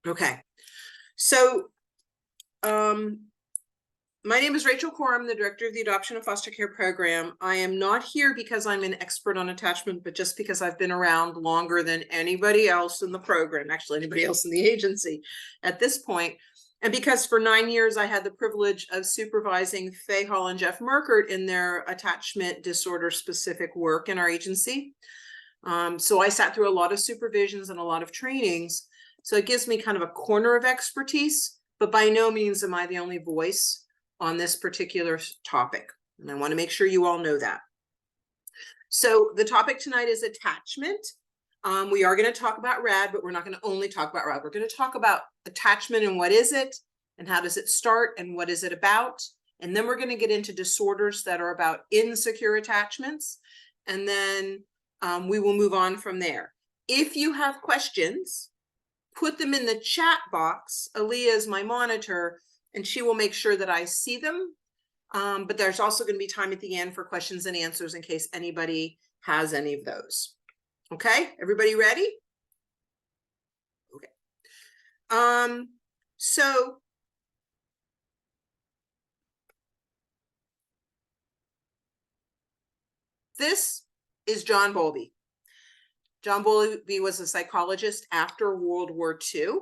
Okay. So, my name is Rachel Core. I'm the director of the Adoption and Foster Care Program. I am not here because I'm an expert on attachment, but just because I've been around longer than anybody else in the program, actually anybody else in the agency at this point. And because for 9 years, I had the privilege of supervising Faye Hall and Jeff Merkert in their attachment disorder specific work in our agency. So I sat through a lot of supervisions and a lot of trainings. So it gives me kind of a corner of expertise, but by no means am I the only voice on this particular topic. And I want to make sure you all know that. So the topic tonight is attachment. We are going to talk about RAD, but we're not going to only talk about RAD. We're going to talk about attachment and what is it, and how does it start, and what is it about. And then we're going to get into disorders that are about insecure attachments. And then we will move on from there. If you have questions, put them in the chat box. Aaliyah is my monitor, and she will make sure that I see them. But there's also going to be time at the end for questions and answers in case anybody has any of those. Okay, everybody ready? Okay. So this is John Bowlby. John Bowlby was a psychologist after World War II.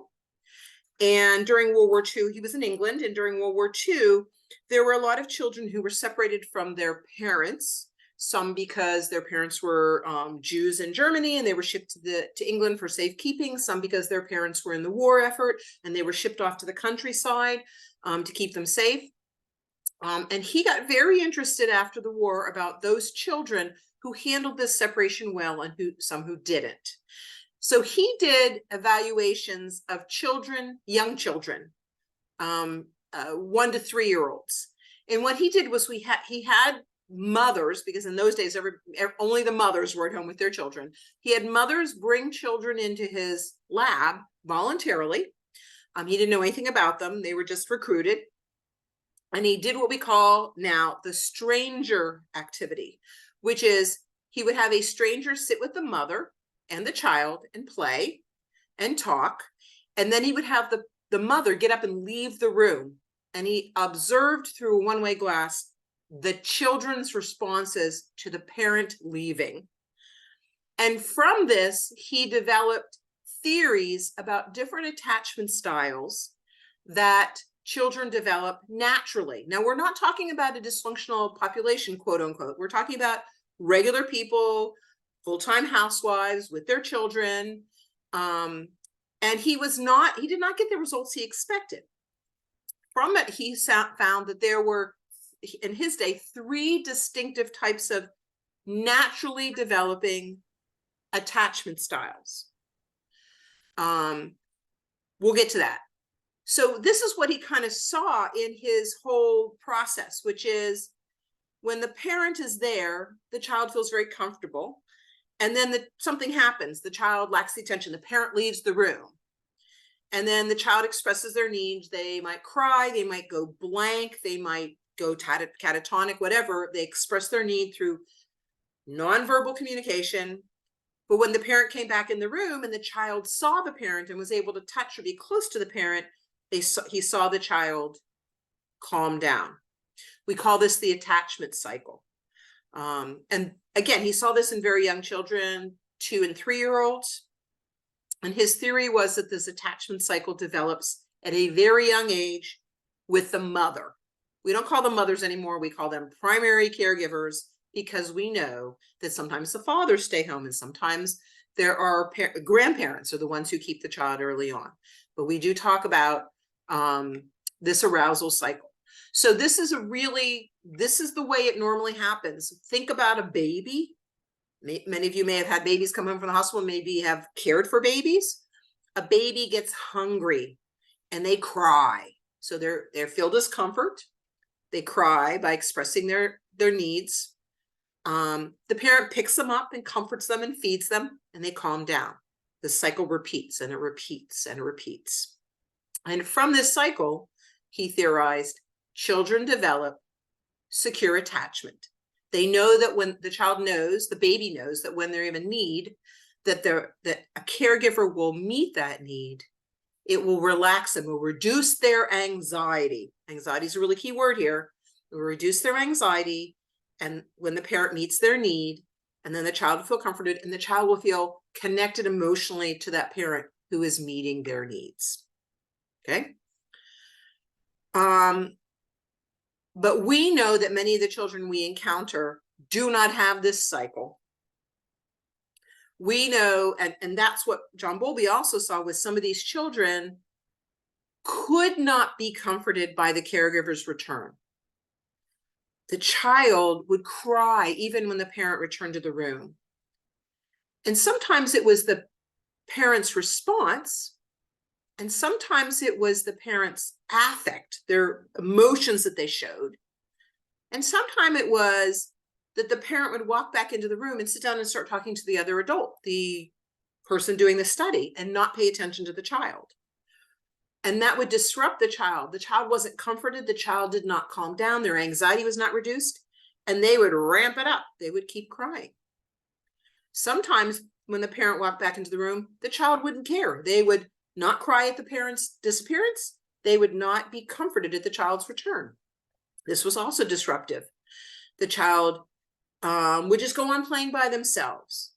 And during World War II, he was in England. And during World War II, there were a lot of children who were separated from their parents, some because their parents were Jews in Germany and they were shipped to England for safekeeping, some because their parents were in the war effort and they were shipped off to the countryside to keep them safe. And he got very interested after the war about those children who handled this separation well and some who didn't. So he did evaluations of children, young children, 1 to 3 year olds. And what he did was he had mothers, because in those days only the mothers were at home with their children. He had mothers bring children into his lab voluntarily. He didn't know anything about them. They were just recruited. And he did what we call now the stranger activity, which is he would have a stranger sit with the mother and the child and play and talk. And then he would have the mother get up and leave the room. And he observed through a one-way glass the children's responses to the parent leaving. And from this, he developed theories about different attachment styles that children develop naturally. Now, we're not talking about a dysfunctional population, quote unquote. We're talking about regular people, full-time housewives with their children. And he did not get the results he expected. From it, he found that there were, in his day, 3 distinctive types of naturally developing attachment styles. We'll get to that. So this is what he kind of saw in his whole process, which is when the parent is there, the child feels very comfortable. And then something happens. The child lacks the attention. The parent leaves the room. And then the child expresses their needs. They might cry. They might go blank. They might go catatonic, whatever. They express their need through nonverbal communication. But when the parent came back in the room and the child saw the parent and was able to touch or be close to the parent, he saw the child calm down. We call this the attachment cycle. And again, he saw this in very young children, 2 and 3 year olds. And his theory was that this attachment cycle develops at a very young age with the mother. We don't call them mothers anymore. We call them primary caregivers, because we know that sometimes the fathers stay home and sometimes there are grandparents are the ones who keep the child early on. But we do talk about this arousal cycle. So this is the way it normally happens. Think about a baby. Many of you may have had babies come home from the hospital, maybe have cared for babies. A baby gets hungry and they cry. So they feel discomfort. They cry by expressing their needs. The parent picks them up and comforts them and feeds them, and they calm down. The cycle repeats and it repeats and it repeats. And from this cycle, he theorized, children develop secure attachment. They know that when the child knows, the baby knows that when they're in a need, that a caregiver will meet that need It will relax them, will reduce their anxiety. Anxiety is a really key word here. It will reduce their anxiety, and when the parent meets their need, and then the child will feel comforted, and the child will feel connected emotionally to that parent who is meeting their needs. Okay. But we know that many of the children we encounter do not have this cycle. We know, and that's what John Bowlby also saw, with some of these children could not be comforted by the caregiver's return. The child would cry even when the parent returned to the room. And sometimes it was the parent's response, and sometimes it was the parent's affect, their emotions that they showed. And sometimes it was that the parent would walk back into the room and sit down and start talking to the other adult, the person doing the study, and not pay attention to the child. And that would disrupt the child. The child wasn't comforted. The child did not calm down. Their anxiety was not reduced, and they would ramp it up. They would keep crying. Sometimes when the parent walked back into the room, the child wouldn't care. They would not cry at the parent's disappearance. They would not be comforted at the child's return. This was also disruptive. The child would just go on playing by themselves.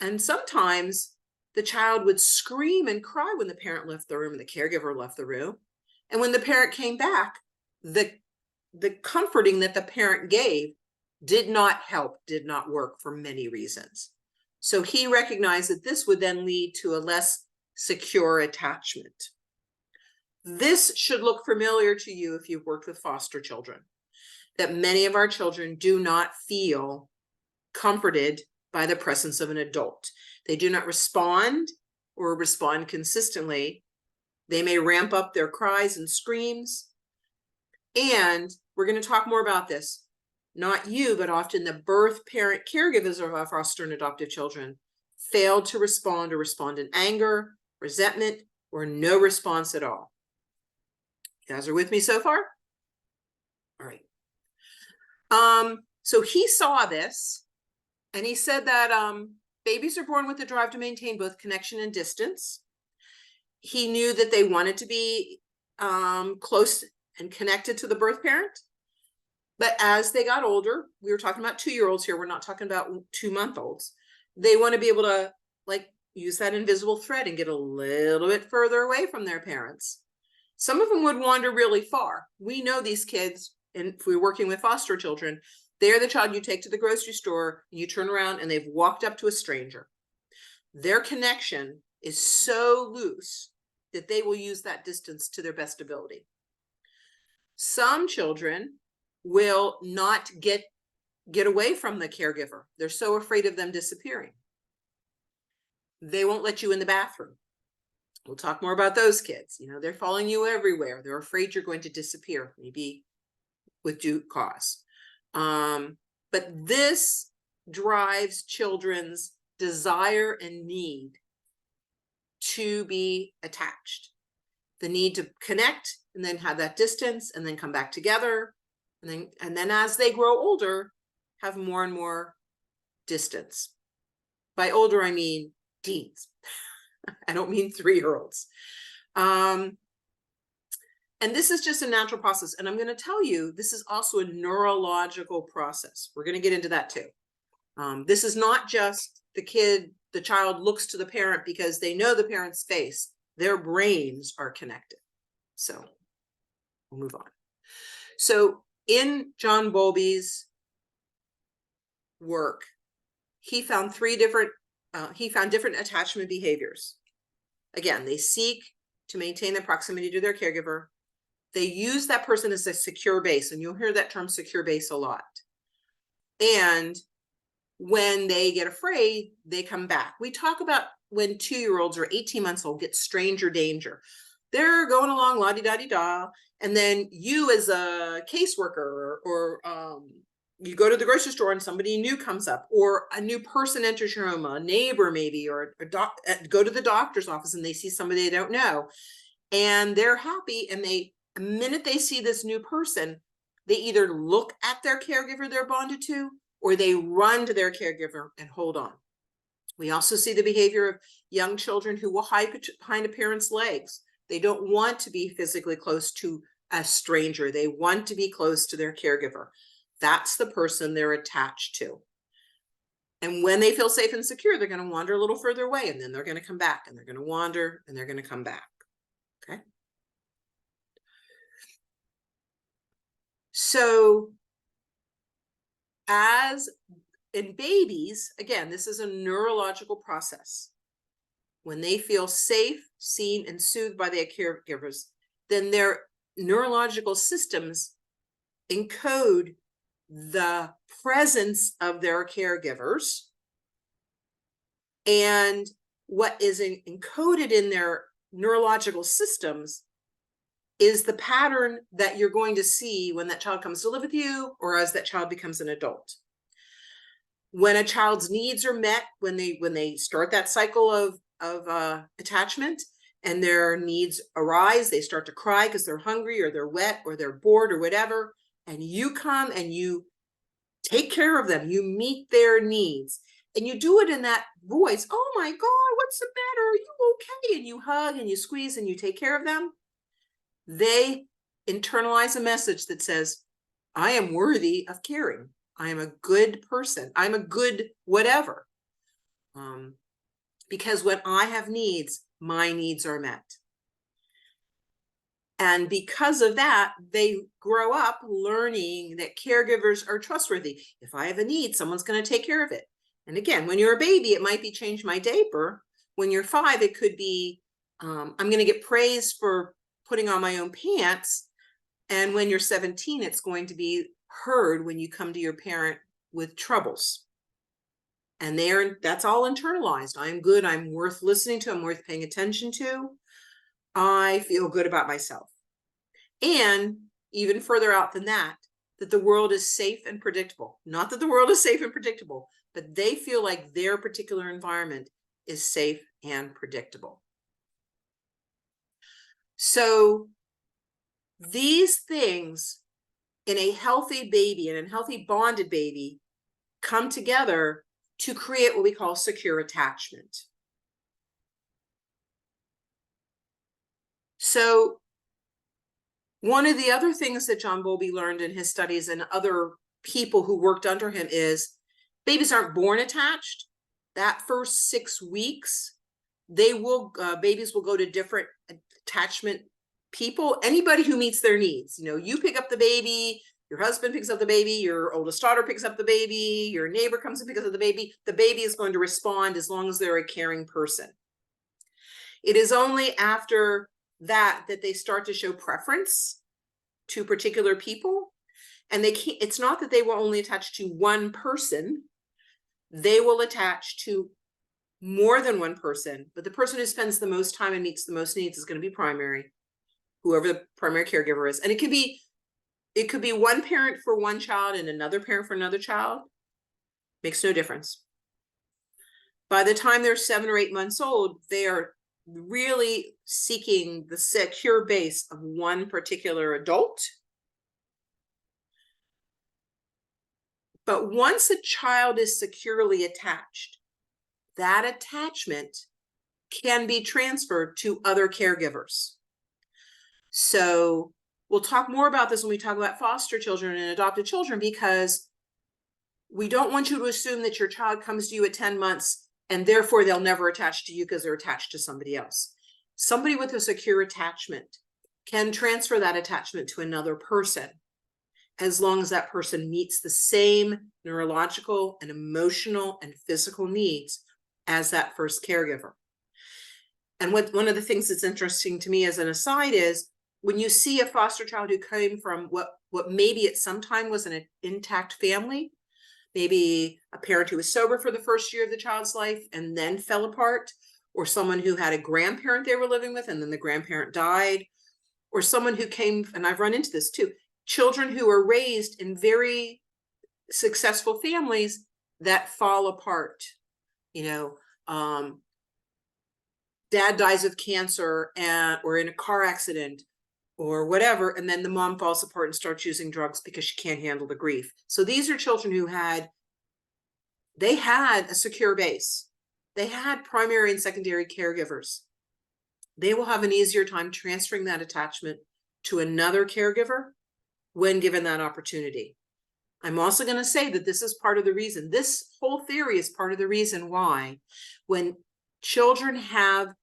And sometimes the child would scream and cry when the parent left the room and the caregiver left the room. And when the parent came back, the comforting that the parent gave did not help, did not work for many reasons. So he recognized that this would then lead to a less secure attachment. This should look familiar to you if you've worked with foster children, that many of our children do not feel comforted by the presence of an adult. They do not respond or respond consistently. They may ramp up their cries and screams. And we're going to talk more about this. Not you, but often the birth parent caregivers of our foster and adoptive children failed to respond or respond in anger, resentment, or no response at all. You guys are with me so far? All right. So he saw this, and he said that babies are born with the drive to maintain both connection and distance. He knew that they wanted to be close and connected to the birth parent. But as they got older, we were talking about 2-year-olds here. We're not talking about 2-month-olds. They want to be able to use that invisible thread and get a little bit further away from their parents. Some of them would wander really far. We know these kids, and if we're working with foster children, they're the child you take to the grocery store, and you turn around and they've walked up to a stranger. Their connection is so loose that they will use that distance to their best ability. Some children will not get away from the caregiver. They're so afraid of them disappearing. They won't let you in the bathroom. We'll talk more about those kids. You know, they're following you everywhere. They're afraid you're going to disappear, maybe with due cause. But this drives children's desire and need to be attached. The need to connect and then have that distance and then come back together. And then as they grow older, have more and more distance. By older, I mean teens. I don't mean 3-year-olds. And this is just a natural process. And I'm going to tell you, this is also a neurological process. We're going to get into that too. This is not just the child looks to the parent because they know the parent's face. Their brains are connected. So we'll move on. So in John Bowlby's work, he found different attachment behaviors. Again, they seek to maintain the proximity to their caregiver. They use that person as a secure base, and you'll hear that term secure base a lot. And when they get afraid, they come back. We talk about when 2-year-olds or 18 months old get stranger danger. They're going along la-di-da-di-da, and then you as a caseworker or you go to the grocery store and somebody new comes up, or a new person enters your home, a neighbor maybe, or go to the doctor's office and they see somebody they don't know, and they're happy, and the minute they see this new person, they either look at their caregiver they're bonded to, or they run to their caregiver and hold on. We also see the behavior of young children who will hide behind a parent's legs They don't want to be physically close to a stranger. They want to be close to their caregiver. That's the person they're attached to. And when they feel safe and secure, they're going to wander a little further away, and then they're going to come back, and they're going to wander, and they're going to come back. Okay. So as in babies, again, this is a neurological process. When they feel safe, seen, and soothed by their caregivers, then their neurological systems encode the presence of their caregivers. And what is encoded in their neurological systems is the pattern that you're going to see when that child comes to live with you, or as that child becomes an adult. When a child's needs are met, when they start that cycle of attachment, and their needs arise, they start to cry because they're hungry or they're wet or they're bored or whatever, and you come and you take care of them, you meet their needs, and you do it in that voice, oh my God, what's the matter? Are you okay? And you hug and you squeeze and you take care of them. They internalize a message that says, I am worthy of caring. I am a good person. I'm a good whatever. Because when I have needs, my needs are met. And because of that, they grow up learning that caregivers are trustworthy. If I have a need, someone's going to take care of it. And again, when you're a baby, it might be change my diaper. When you're 5, it could be, I'm going to get praised for putting on my own pants. And when you're 17, it's going to be heard when you come to your parent with troubles. And that's all internalized. I'm good. I'm worth listening to. I'm worth paying attention to. I feel good about myself. And even further out than that the world is safe and predictable. Not that the world is safe and predictable, but they feel like their particular environment is safe and predictable. So these things in a healthy baby and a healthy bonded baby come together to create what we call secure attachment. So one of the other things that John Bowlby learned in his studies and other people who worked under him is babies aren't born attached. That first 6 weeks, babies will go to different attachment people, anybody who meets their needs. You pick up the baby, your husband picks up the baby, your oldest daughter picks up the baby, your neighbor comes and picks up the baby is going to respond as long as they're a caring person. It is only after that they start to show preference to particular people. And it's not that they will only attach to one person. They will attach to more than one person, but the person who spends the most time and meets the most needs is going to be primary, whoever the primary caregiver is. And it could be one parent for one child and another parent for another child. Makes no difference. By the time they're 7 or 8 months old, they are really seeking the secure base of one particular adult. But once a child is securely attached, that attachment can be transferred to other caregivers. So we'll talk more about this when we talk about foster children and adopted children, because we don't want you to assume that your child comes to you at 10 months and therefore they'll never attach to you because they're attached to somebody else. Somebody with a secure attachment can transfer that attachment to another person as long as that person meets the same neurological and emotional and physical needs as that first caregiver. And one of the things that's interesting to me as an aside is when you see a foster child who came from what maybe at some time was an intact family, maybe a parent who was sober for the first year of the child's life and then fell apart, or someone who had a grandparent they were living with and then the grandparent died, or someone who came, and I've run into this too, children who are raised in very successful families that fall apart. Dad dies of cancer or in a car accident or whatever, and then the mom falls apart and starts using drugs because she can't handle the grief. So these are children who had a secure base. They had primary and secondary caregivers. they will have an easier time transferring that attachment to another caregiver when given that opportunity. I'm also going to say that this is part of the reason, this whole theory is part of the reason why when children have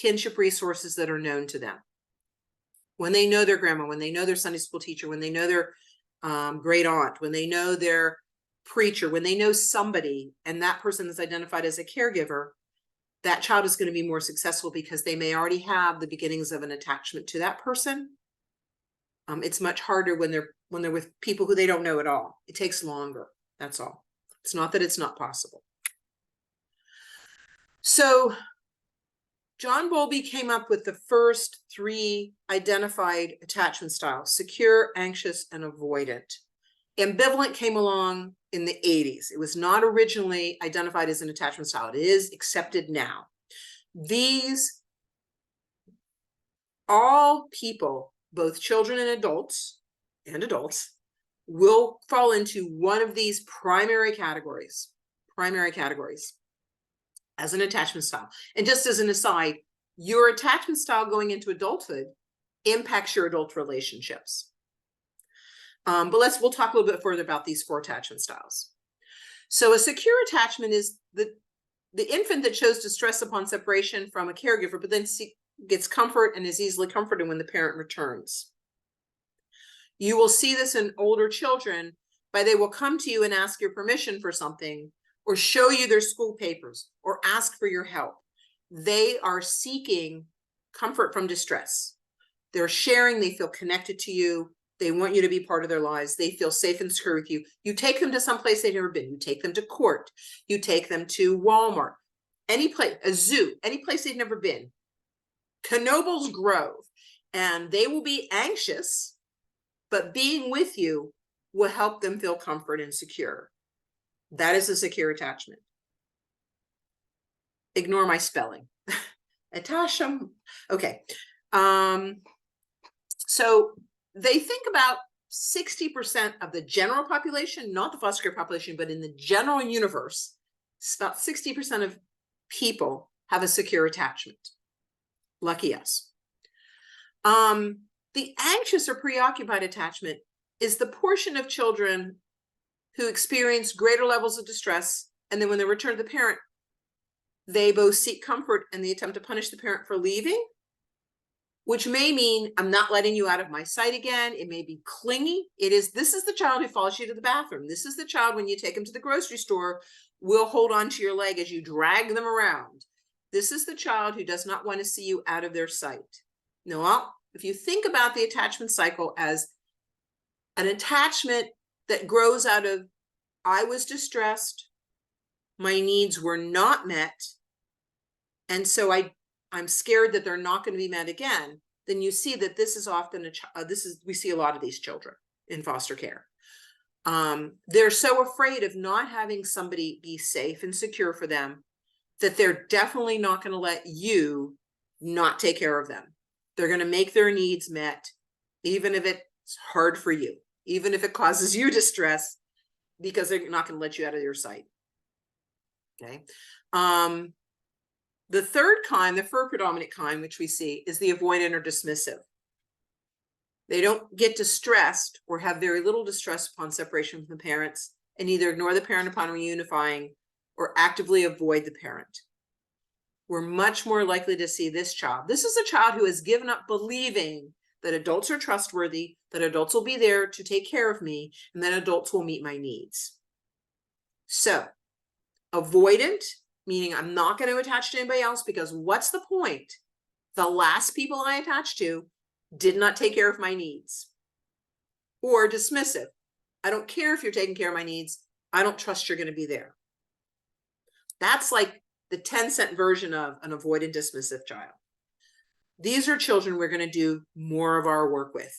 kinship resources that are known to them, when they know their grandma, when they know their Sunday school teacher, when they know their great aunt, when they know their preacher, when they know somebody and that person is identified as a caregiver, that child is going to be more successful because they may already have the beginnings of an attachment to that person. It's much harder when they're with people who they don't know at all. It takes longer. That's all. It's not that it's not possible. So John Bowlby came up with the first 3 identified attachment styles: secure, anxious, and avoidant. Ambivalent came along in the 80s. It was not originally identified as an attachment style. It is accepted now. These, all people, both children and adults, will fall into one of these primary categories as an attachment style. And just as an aside, your attachment style going into adulthood impacts your adult relationships. But we'll talk a little bit further about these 4 attachment styles. So a secure attachment is the infant that shows distress upon separation from a caregiver, but then gets comfort and is easily comforted when the parent returns. You will see this in older children, but they will come to you and ask your permission for something, or show you their school papers, or ask for your help. They are seeking comfort from distress. They're sharing, they feel connected to you. They want you to be part of their lives. They feel safe and secure with you. You take them to some place they've never been. You take them to court. You take them to Walmart, any place, a zoo, any place they've never been. Knoebels Grove, and they will be anxious, but being with you will help them feel comfort and secure. That is a secure attachment. Ignore my spelling. Attachment. Okay. So they think about 60% of the general population, not the foster care population, but in the general universe, about 60% of people have a secure attachment. Lucky us. The anxious or preoccupied attachment is the portion of children who experience greater levels of distress, and then when they return to the parent, they both seek comfort and they attempt to punish the parent for leaving, which may mean I'm not letting you out of my sight again. It may be clingy. This is the child who follows you to the bathroom. This is the child, when you take them to the grocery store, will hold on to your leg as you drag them around. This is the child who does not want to see you out of their sight. Now, if you think about the attachment cycle as an attachment that grows out of, I was distressed, my needs were not met, and so I'm scared that they're not going to be met again, then you see that this is often we see a lot of these children in foster care. They're so afraid of not having somebody be safe and secure for them that they're definitely not going to let you not take care of them. They're going to make their needs met, even if it's hard for you, even if it causes you distress, because they're not going to let you out of your sight. Okay. The third kind, the third predominant kind, which we see, is the avoidant or dismissive. They don't get distressed or have very little distress upon separation from the parents, and either ignore the parent upon reunifying or actively avoid the parent. We're much more likely to see this child. This is a child who has given up believing that adults are trustworthy, that adults will be there to take care of me, and that adults will meet my needs. So, avoidant, meaning I'm not going to attach to anybody else, because what's the point? The last people I attached to did not take care of my needs. Or dismissive. I don't care if you're taking care of my needs. I don't trust you're going to be there. That's like the 10-cent version of an avoidant dismissive child. These are children we're going to do more of our work with,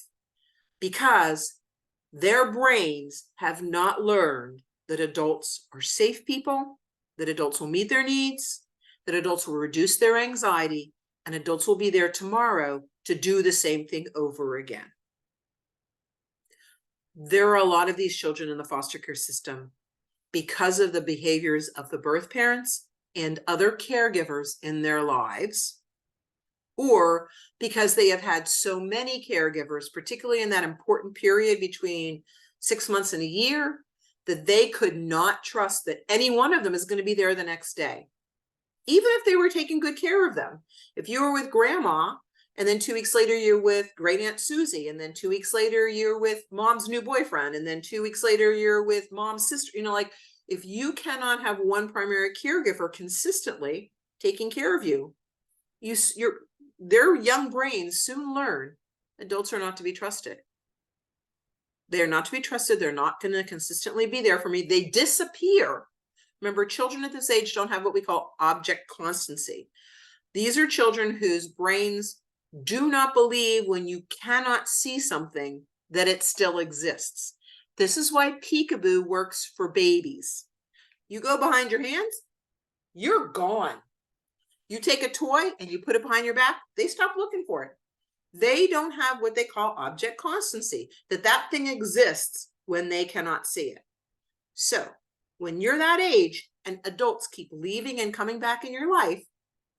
because their brains have not learned that adults are safe people, that adults will meet their needs, that adults will reduce their anxiety, and adults will be there tomorrow to do the same thing over again. There are a lot of these children in the foster care system because of the behaviors of the birth parents and other caregivers in their lives or because they have had so many caregivers, particularly in that important period between 6 months and a year, that they could not trust that any one of them is going to be there the next day. Even if they were taking good care of them. If you were with grandma, and then 2 weeks later you're with great Aunt Susie, and then 2 weeks later you're with mom's new boyfriend, and then 2 weeks later you're with mom's sister, you know, like, if you cannot have one primary caregiver consistently taking care of you, their young brains soon learn adults are not to be trusted. They're not to be trusted. They're not going to consistently be there for me. They disappear. Remember, children at this age don't have what we call object constancy. These are children whose brains do not believe when you cannot see something that it still exists. This is why peekaboo works for babies. You go behind your hands, you're gone. You take a toy and you put it behind your back, they stop looking for it. They don't have what they call object constancy, that thing exists when they cannot see it. So when you're that age and adults keep leaving and coming back in your life,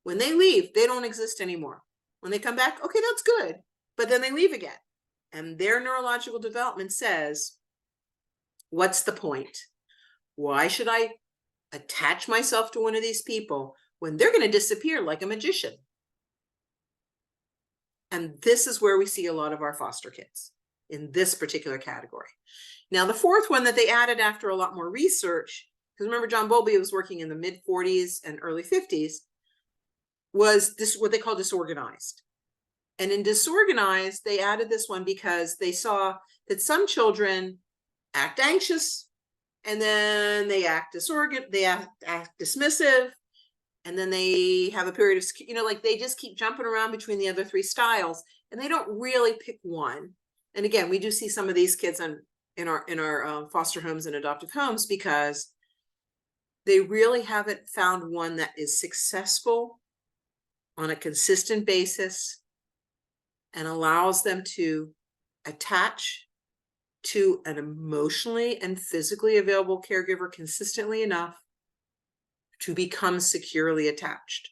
when they leave, they don't exist anymore. When they come back, okay, that's good, but then they leave again. And their neurological development says, what's the point? Why should I attach myself to one of these people when they're going to disappear like a magician? And this is where we see a lot of our foster kids in this particular category. Now, the fourth one that they added after a lot more research, because remember, John Bowlby was working in the mid 40s and early 50s, was this what they call disorganized. And in disorganized, they added this one because they saw that some children act anxious, and then they act dismissive, and then they have a period of, you know, like they just keep jumping around between the other 3 styles, and they don't really pick one. And again, we do see some of these kids in our foster homes and adoptive homes because they really haven't found one that is successful on a consistent basis and allows them to attach to an emotionally and physically available caregiver consistently enough to become securely attached.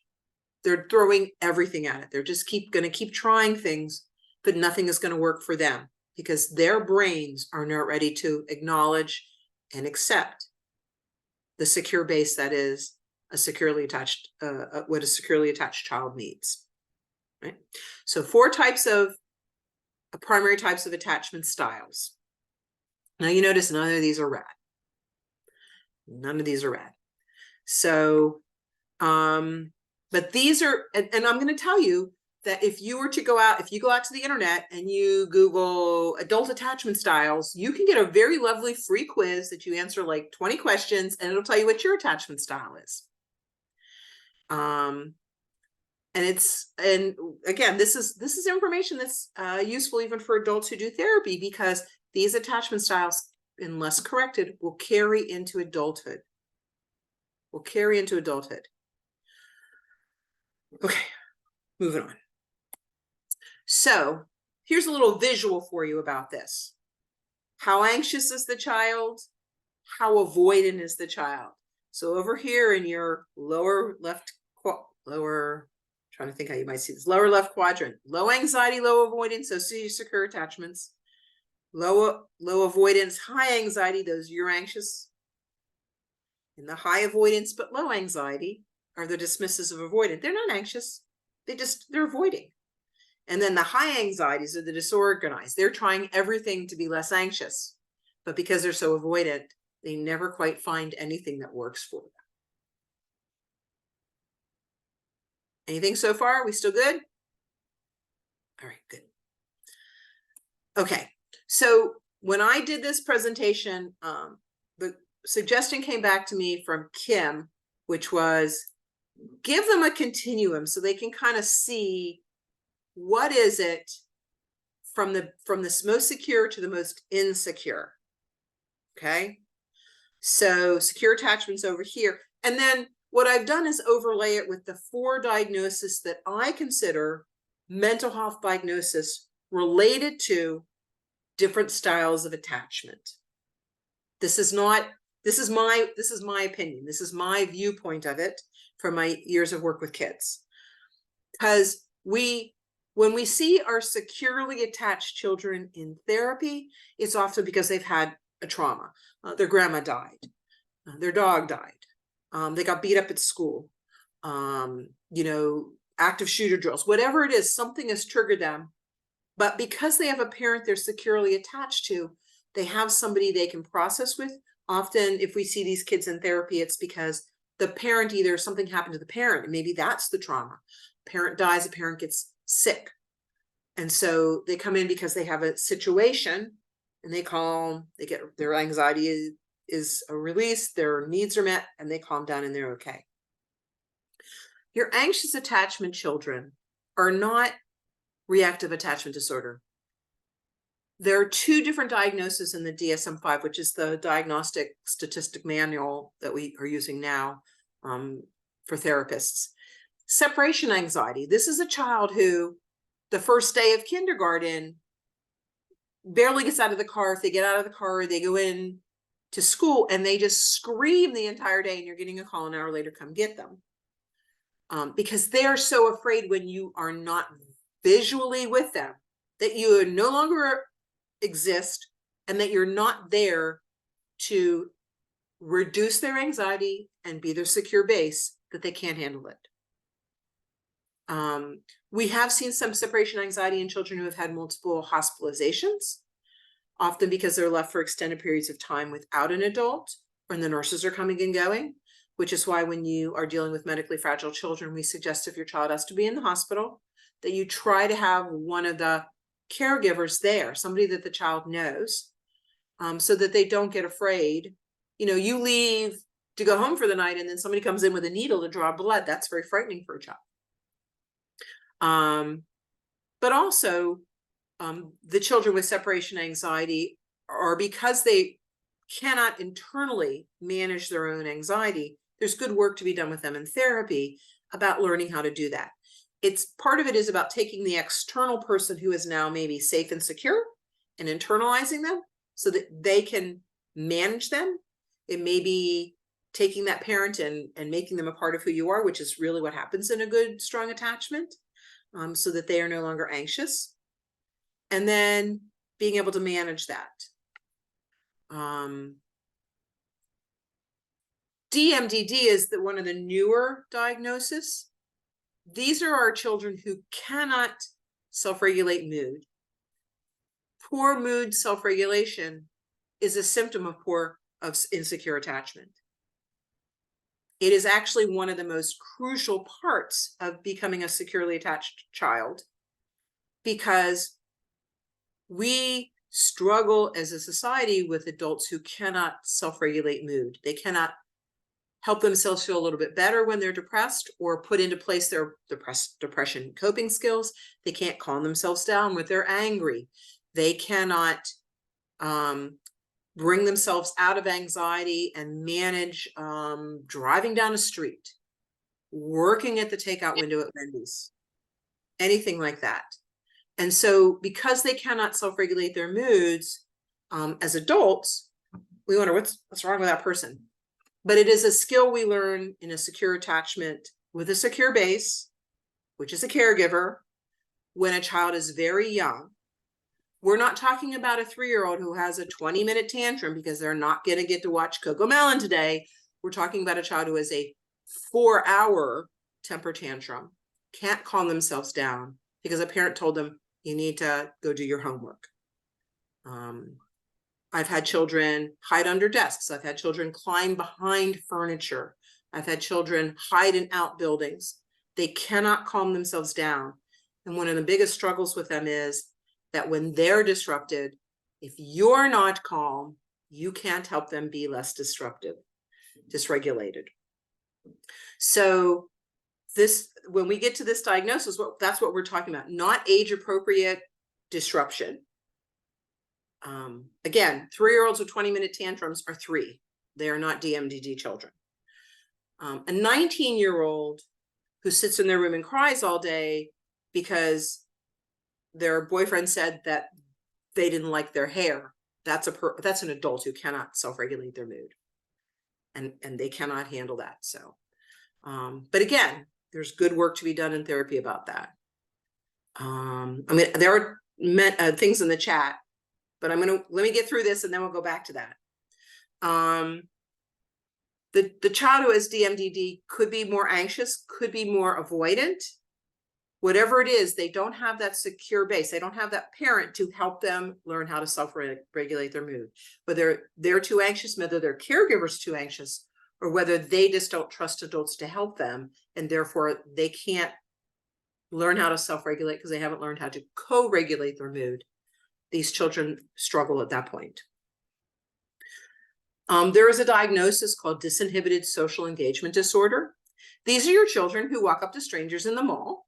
They're throwing everything at it. They're just going to keep trying things, but nothing is going to work for them because their brains are not ready to acknowledge and accept the secure base that is a securely attached, what a securely attached child needs. Right? So 4 types of primary types of attachment styles. Now you notice none of these are rad. None of these are rad. So, but these are, and I'm going to tell you that if you were to go out, if you go out to the internet and you Google adult attachment styles, you can get a very lovely free quiz that you answer like 20 questions and it'll tell you what your attachment style is. And again, this is information that's useful even for adults who do therapy, because these attachment styles, unless corrected, will carry into adulthood. Okay, moving on. So here's a little visual for you about this. How anxious is the child? How avoidant is the child? So over here in your lower left, trying to think how you might see this, lower left quadrant, low anxiety, low avoidance, so see secure attachments. Low avoidance, high anxiety, those you're anxious. And the high avoidance but low anxiety are the dismissives of avoidant. They're not anxious. They're avoiding. And then the high anxieties are the disorganized. They're trying everything to be less anxious. But because they're so avoidant, they never quite find anything that works for them. Anything so far? Are we still good? All right, good. Okay, so when I did this presentation, the suggestion came back to me from Kim, which was give them a continuum so they can kind of see what is it from the most secure to the most insecure. Okay, so secure attachments over here, and then what I've done is overlay it with the 4 diagnoses that I consider mental health diagnosis related to different styles of attachment. This is my opinion. This is my viewpoint of it from my years of work with kids. Because when we see our securely attached children in therapy, it's often because they've had a trauma. Their grandma died, their dog died, they got beat up at school, you know, active shooter drills, whatever it is, something has triggered them. But because they have a parent they're securely attached to, they have somebody they can process with. Often, if we see these kids in therapy, it's because the parent, either something happened to the parent, and maybe that's the trauma. Parent dies, a parent gets sick. And so they come in because they have a situation, and they calm, they get their anxiety is released, their needs are met, and they calm down and they're okay. Your anxious attachment children are not reactive attachment disorder. There are two different diagnoses in the DSM-5, which is the diagnostic statistic manual that we are using now for therapists. Separation anxiety. This is a child who, the first day of kindergarten, barely gets out of the car. If they get out of the car, they go in to school and they just scream the entire day, and you're getting a call an hour later, come get them. Because they are so afraid when you are not visually with them, that you no longer exist, and that you're not there to reduce their anxiety and be their secure base, that they can't handle it. We have seen some separation anxiety in children who have had multiple hospitalizations, often because they're left for extended periods of time without an adult, when the nurses are coming and going, which is why when you are dealing with medically fragile children, we suggest if your child has to be in the hospital, that you try to have one of the caregivers there, somebody that the child knows, so that they don't get afraid. You know, you leave to go home for the night and then somebody comes in with a needle to draw blood. That's very frightening for a child. But also, the children with separation anxiety are, because they cannot internally manage their own anxiety, there's good work to be done with them in therapy about learning how to do that. It's part of it is about taking the external person who is now maybe safe and secure and internalizing them so that they can manage them. It may be taking that parent and making them a part of who you are, which is really what happens in a good, strong attachment, so that they are no longer anxious. And then being able to manage that. DMDD is one of the newer diagnoses. These are our children who cannot self-regulate mood. Poor mood self-regulation is a symptom of insecure attachment. It is actually one of the most crucial parts of becoming a securely attached child, because we struggle as a society with adults who cannot self-regulate mood. They cannot help themselves feel a little bit better when they're depressed, or put into place their depression coping skills. They can't calm themselves down when they're angry. They cannot bring themselves out of anxiety and manage driving down a street, working at the takeout window at Wendy's, anything like that. And so because they cannot self-regulate their moods as adults, we wonder what's wrong with that person. But it is a skill we learn in a secure attachment with a secure base, which is a caregiver, when a child is very young. We're not talking about a 3-year-old who has a 20-minute tantrum because they're not going to get to watch CoComelon today. We're talking about a child who has a 4-hour temper tantrum, can't calm themselves down because a parent told them, you need to go do your homework. I've had children hide under desks. I've had children climb behind furniture. I've had children hide in outbuildings. They cannot calm themselves down. And one of the biggest struggles with them is that when they're disrupted, if you're not calm, you can't help them be less dysregulated. So when we get to this diagnosis, that's what we're talking about, not age-appropriate disruption. Again, 3-year-olds with 20-minute tantrums are 3. They are not DMDD children. A 19-year-old who sits in their room and cries all day because their boyfriend said that they didn't like their hair, that's an adult who cannot self-regulate their mood, and they cannot handle that. So, but again, there's good work to be done in therapy about that. I mean, there are things in the chat, but let me get through this and then we'll go back to that. The child who has DMDD could be more anxious, could be more avoidant. Whatever it is, they don't have that secure base. They don't have that parent to help them learn how to self-regulate their mood. Whether they're too anxious, whether their caregiver's too anxious, or whether they just don't trust adults to help them, and therefore they can't learn how to self-regulate because they haven't learned how to co-regulate their mood. These children struggle at that point. There is a diagnosis called disinhibited social engagement disorder. These are your children who walk up to strangers in the mall.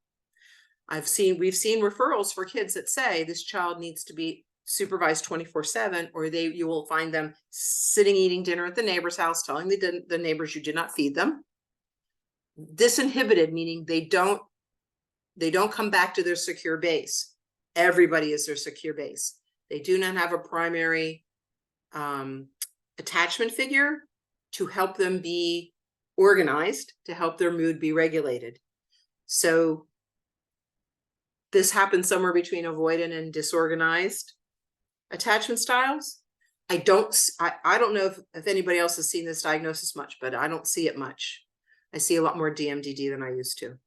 We've seen referrals for kids that say this child needs to be supervised 24/7, or you will find them sitting eating dinner at the neighbor's house, telling the neighbors you did not feed them. Disinhibited, meaning they don't come back to their secure base. Everybody is their secure base. They do not have a primary attachment figure to help them be organized, to help their mood be regulated. So this happens somewhere between avoidant and disorganized attachment styles. I don't know if anybody else has seen this diagnosis much, but I don't see it much. I see a lot more DMDD than I used to.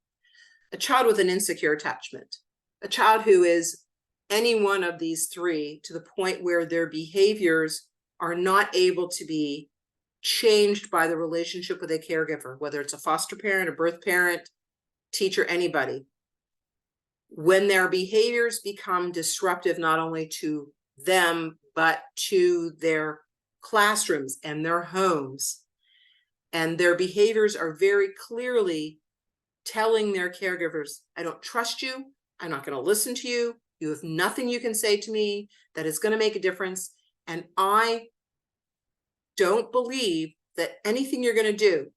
A child with an insecure attachment, a child who is any one of these three to the point where their behaviors are not able to be changed by the relationship with a caregiver, whether it's a foster parent, a birth parent, teacher, anybody. When their behaviors become disruptive, not only to them, but to their classrooms and their homes, and their behaviors are very clearly telling their caregivers, I don't trust you, I'm not going to listen to you, you have nothing you can say to me that is going to make a difference, and I don't believe that anything you're going to do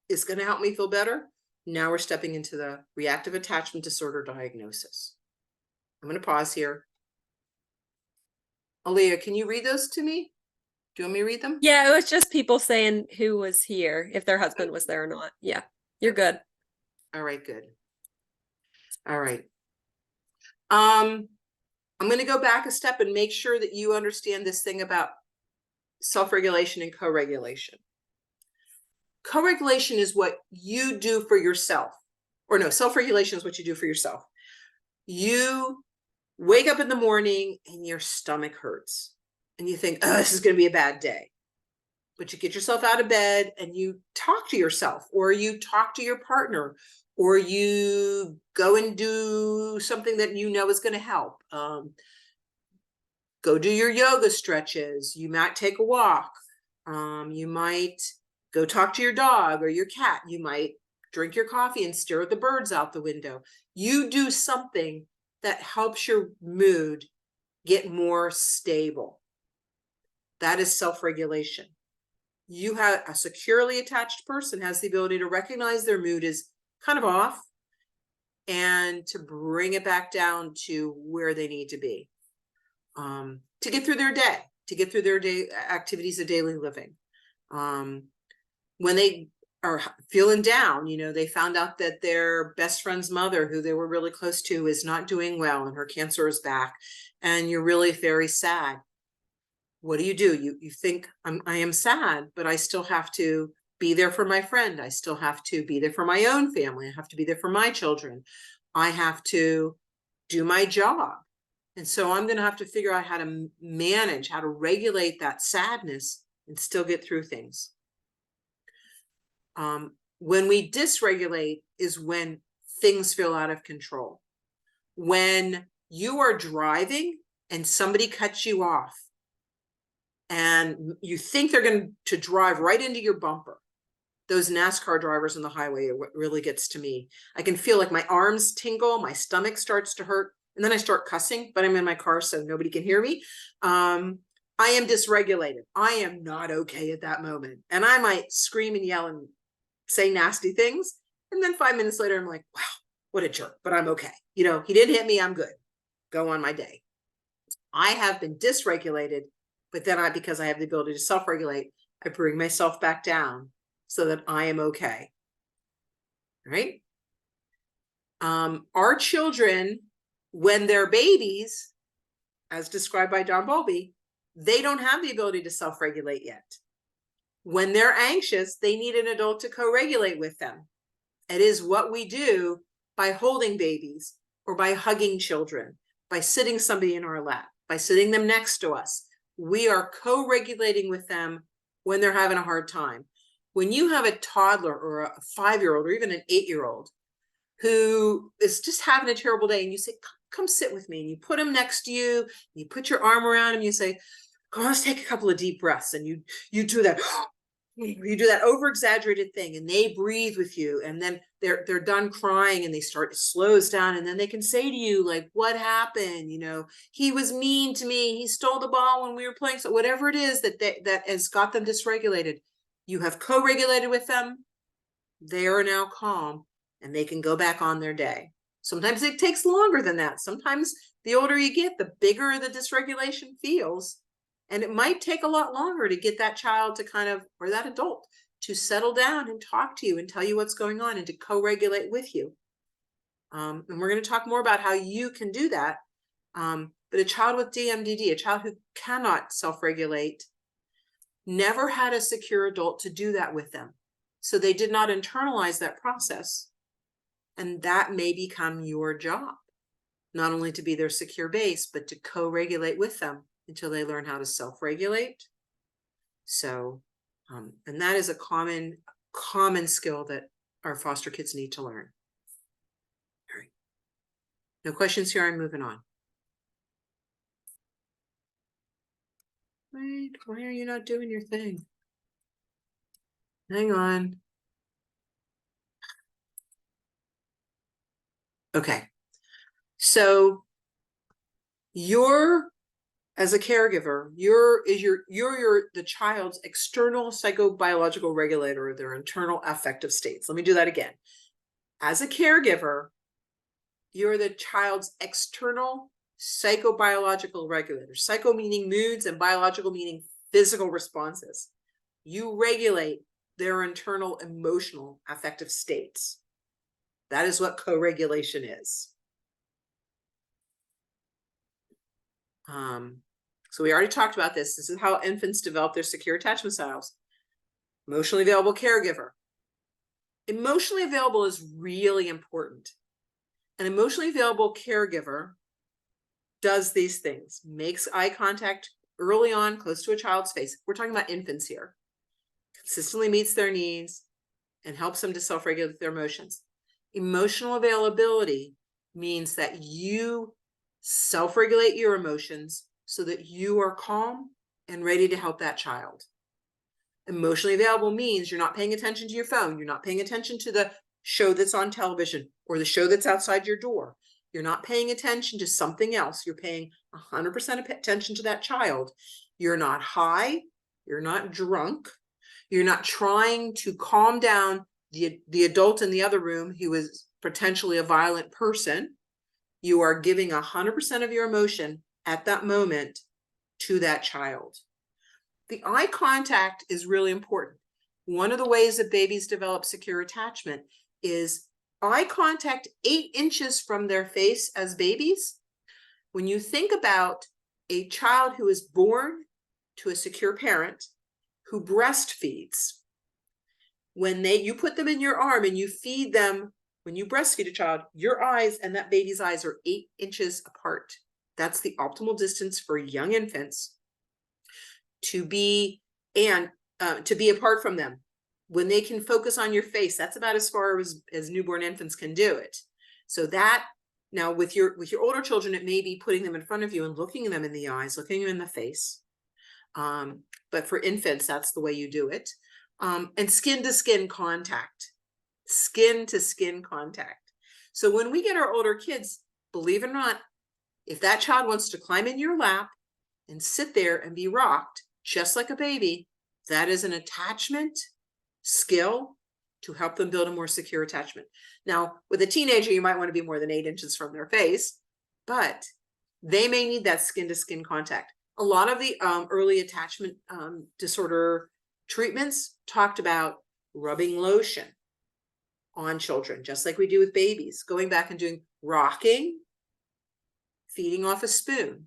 is going to help me feel better. Now we're stepping into the reactive attachment disorder diagnosis. I'm going to pause here. Aaliyah, can you read those to me? Do you want me to read them? Yeah, it was just people saying who was here, if their husband was there or not. Yeah, you're good. All right, good. All right. I'm going to go back a step and make sure that you understand this thing about self-regulation and co-regulation. Co-regulation is what you do for yourself. Or no, self-regulation is what you do for yourself. You wake up in the morning and your stomach hurts. And you think, oh, this is going to be a bad day. But you get yourself out of bed and you talk to yourself, or you talk to your partner, or you go and do something that you know is going to help. Go do your yoga stretches. You might take a walk. You might go talk to your dog or your cat. You might drink your coffee and stare at the birds out the window. You do something that helps your mood get more stable. That is self-regulation. You have a securely attached person has the ability to recognize their mood is kind of off and to bring it back down to where they need to be, to get through their day, to get through their day activities of daily living. When they are feeling down, you know, they found out that their best friend's mother, who they were really close to, is not doing well and her cancer is back, and you're really very sad. What do? You think, I am sad, but I still have to be there for my friend. I still have to be there for my own family. I have to be there for my children. I have to do my job. And so I'm going to have to figure out how to manage, how to regulate that sadness and still get through things. When we dysregulate is when things feel out of control. When you are driving and somebody cuts you off and you think they're going to drive right into your bumper. Those NASCAR drivers on the highway are what really gets to me. I can feel like my arms tingle, my stomach starts to hurt, and then I start cussing, but I'm in my car so nobody can hear me. I am dysregulated. I am not okay at that moment. And I might scream and yell and say nasty things. And then 5 minutes later, I'm like, wow, what a jerk, but I'm okay. You know, he didn't hit me, I'm good. Go on my day. I have been dysregulated, but then because I have the ability to self-regulate, I bring myself back down so that I am okay. Right? Our children When they're babies, as described by John Bowlby, they don't have the ability to self-regulate yet. When they're anxious, they need an adult to co-regulate with them. It is what we do by holding babies or by hugging children, by sitting somebody in our lap, by sitting them next to us. We are co-regulating with them when they're having a hard time. When you have a toddler or a 5-year-old or even an 8-year-old who is just having a terrible day, and you say, come sit with me, and you put them next to you, you put your arm around him, you say, go on, let's take a couple of deep breaths, and you do that. You do that over exaggerated thing, and they breathe with you, and then they're done crying and they start, it slows down, and then they can say to you, like, what happened? He was mean to me, he stole the ball when we were playing. So whatever it is that has got them dysregulated, you have co-regulated with them, they are now calm, and they can go back on their day. Sometimes it takes longer than that. Sometimes the older you get, the bigger the dysregulation feels. And it might take a lot longer to get that child to kind of, or that adult, to settle down and talk to you and tell you what's going on and to co-regulate with you. And we're going to talk more about how you can do that. But a child with DMDD, a child who cannot self-regulate, never had a secure adult to do that with them. So they did not internalize that process. And that may become your job, not only to be their secure base, but to co-regulate with them until they learn how to self-regulate. So, and that is a common skill that our foster kids need to learn. All right. No questions here, I'm moving on. Wait, why are you not doing your thing? Hang on. Okay. So as a caregiver, you're the child's external psychobiological regulator, their internal affective states. Let me do that again. As a caregiver, you're the child's external psychobiological regulator. Psycho meaning moods and biological meaning physical responses. You regulate their internal emotional affective states. That is what co-regulation is. So we already talked about this. This is how infants develop their secure attachment styles. Emotionally available caregiver. Emotionally available is really important. An emotionally available caregiver does these things, makes eye contact early on, close to a child's face. We're talking about infants here. Consistently meets their needs and helps them to self-regulate their emotions. Emotional availability means that you self-regulate your emotions so that you are calm and ready to help that child. Emotionally available means you're not paying attention to your phone. You're not paying attention to the show that's on television or the show that's outside your door. You're not paying attention to something else. You're paying 100% attention to that child. You're not high. You're not drunk. You're not trying to calm down the adult in the other room who is potentially a violent person. You are giving 100% of your emotion at that moment to that child. The eye contact is really important. One of the ways that babies develop secure attachment is eye contact 8 inches from their face as babies. When you think about a child who is born to a secure parent who breastfeeds, when you put them in your arm and you feed them, when you breastfeed a child, your eyes and that baby's eyes are 8 inches apart. That's the optimal distance for young infants to be apart from them. When they can focus on your face, that's about as far as newborn infants can do it. So that, now with your older children, it may be putting them in front of you and looking them in the eyes, looking them in the face. But for infants, that's the way you do it. And skin-to-skin contact. Skin-to-skin contact. So when we get our older kids, believe it or not, if that child wants to climb in your lap and sit there and be rocked, just like a baby, that is an attachment skill to help them build a more secure attachment. Now, with a teenager, you might want to be more than 8 inches from their face, but they may need that skin-to-skin contact. A lot of the early attachment disorder treatments talked about rubbing lotion on children, just like we do with babies, going back and doing rocking, feeding off a spoon.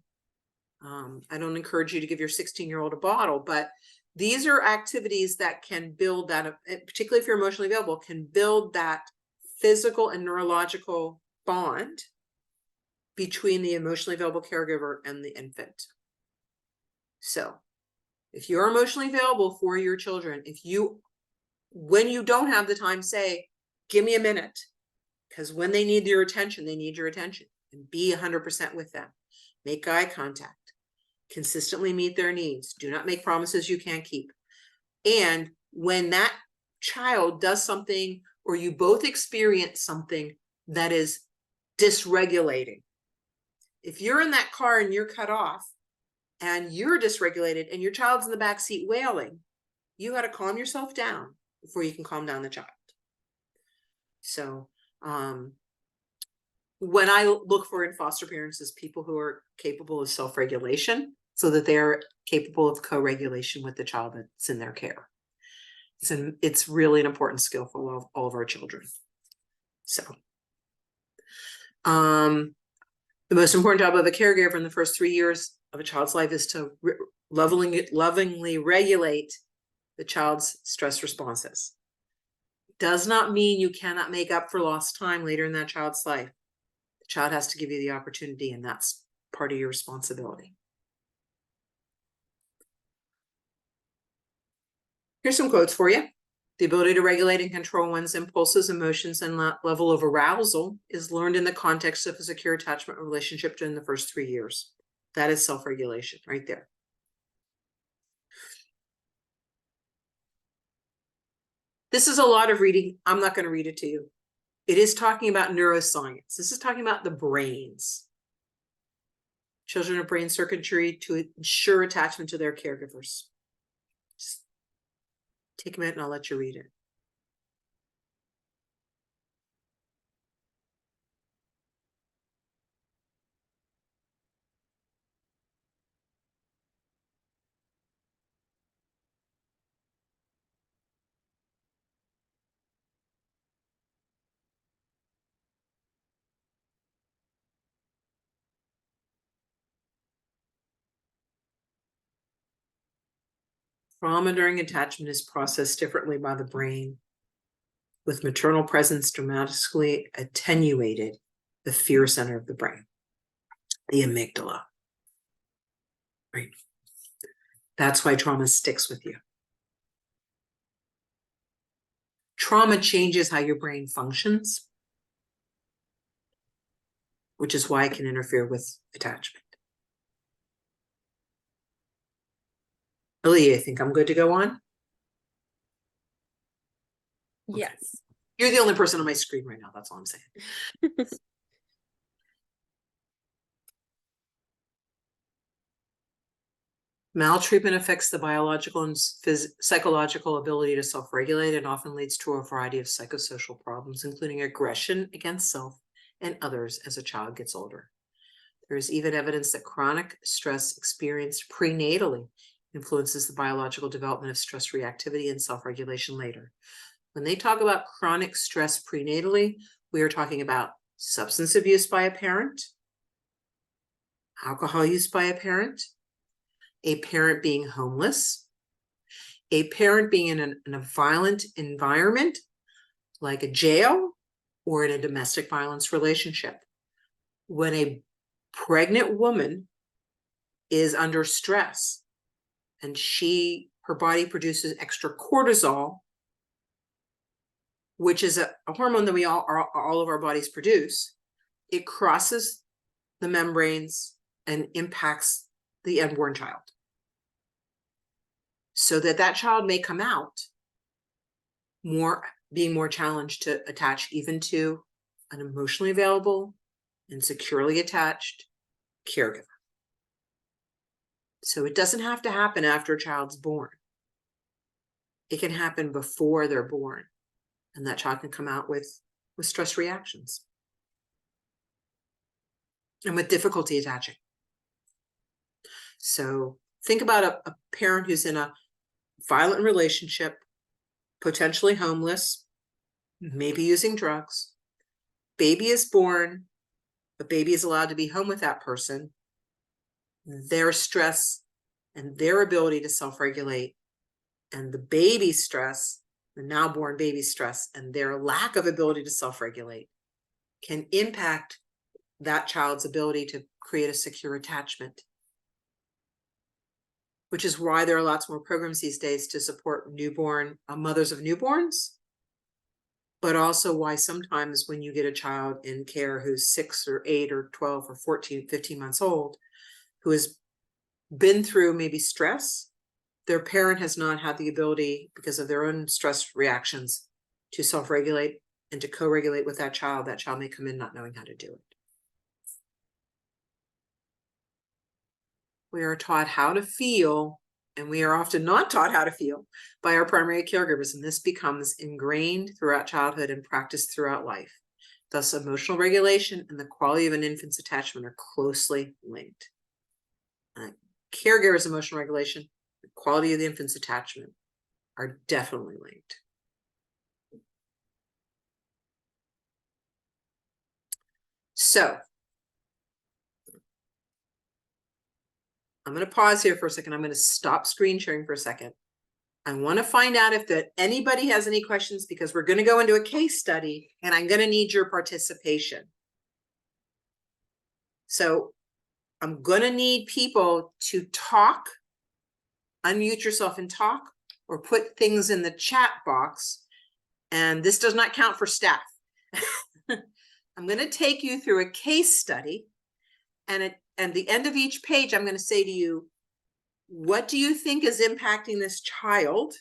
I don't encourage you to give your 16-year-old a bottle, but these are activities that can build that, particularly if you're emotionally available, can build that physical and neurological bond between the emotionally available caregiver and the infant. So if you're emotionally available for your children, when you don't have the time, say, give me a minute, because when they need your attention, they need your attention, and be 100% with them. Make eye contact. Consistently meet their needs. Do not make promises you can't keep. And when that child does something, or you both experience something that is dysregulating, if you're in that car and you're cut off and you're dysregulated and your child's in the back seat wailing, you got to calm yourself down before you can calm down the child. So when I look for in foster parents is people who are capable of self-regulation, so that they're capable of co-regulation with the child that's in their care. It's really an important skill for all of our children. So the most important job of a caregiver in the first 3 years of a child's life is to lovingly regulate the child's stress responses. Does not mean you cannot make up for lost time later in that child's life. The child has to give you the opportunity, and that's part of your responsibility. Here's some quotes for you. The ability to regulate and control one's impulses, emotions, and level of arousal is learned in the context of a secure attachment relationship during the first 3 years. That is self-regulation right there. This is a lot of reading. I'm not going to read it to you. It is talking about neuroscience. This is talking about the brains. Children have brain circuitry to ensure attachment to their caregivers. Just take a minute and I'll let you read it. Trauma during attachment is processed differently by the brain, with maternal presence dramatically attenuated the fear center of the brain, the amygdala. Right? That's why trauma sticks with you. Trauma changes how your brain functions, which is why it can interfere with attachment. Lily, I think I'm good to go on? Yes. You're the only person on my screen right now. That's all I'm saying. Maltreatment affects the biological and psychological ability to self-regulate and often leads to a variety of psychosocial problems, including aggression against self and others as a child gets older. There is even evidence that chronic stress experienced prenatally influences the biological development of stress reactivity and self-regulation later. When they talk about chronic stress prenatally, we are talking about substance abuse by a parent, alcohol use by a parent being homeless, a parent being in a violent environment like a jail or in a domestic violence relationship. When a pregnant woman is under stress and her body produces extra cortisol, which is a hormone that all of our bodies produce, it crosses the membranes and impacts the unborn child. So that child may come out being more challenged to attach even to an emotionally available and securely attached caregiver. So it doesn't have to happen after a child's born. It can happen before they're born, and that child can come out with stress reactions and with difficulty attaching. So think about a parent who's in a violent relationship, potentially homeless, maybe using drugs. Baby is born. a baby is allowed to be home with that person, their stress and their ability to self-regulate, and the baby's stress, the now born baby's stress, and their lack of ability to self-regulate can impact that child's ability to create a secure attachment. Which is why there are lots more programs these days to support newborn mothers of newborns, but also why sometimes when you get a child in care who's 6 or 8 or 12 or 14, 15 months old, who has been through maybe stress, their parent has not had the ability, because of their own stress reactions, to self-regulate and to co-regulate with that child may come in not knowing how to do it. We are taught how to feel, and we are often not taught how to feel by our primary caregivers, and this becomes ingrained throughout childhood and practiced throughout life. Thus, emotional regulation and the quality of an infant's attachment are closely linked. Caregivers' emotional regulation, the quality of the infant's attachment are definitely linked. So, I'm going to pause here for a second. I'm going to stop screen sharing for a second. I want to find out if anybody has any questions, because we're going to go into a case study and I'm going to need your participation. So I'm going to need people to talk, unmute yourself and talk, or put things in the chat box. And this does not count for staff. I'm going to take you through a case study, and at the end of each page, I'm going to say to you, what do you think is impacting this child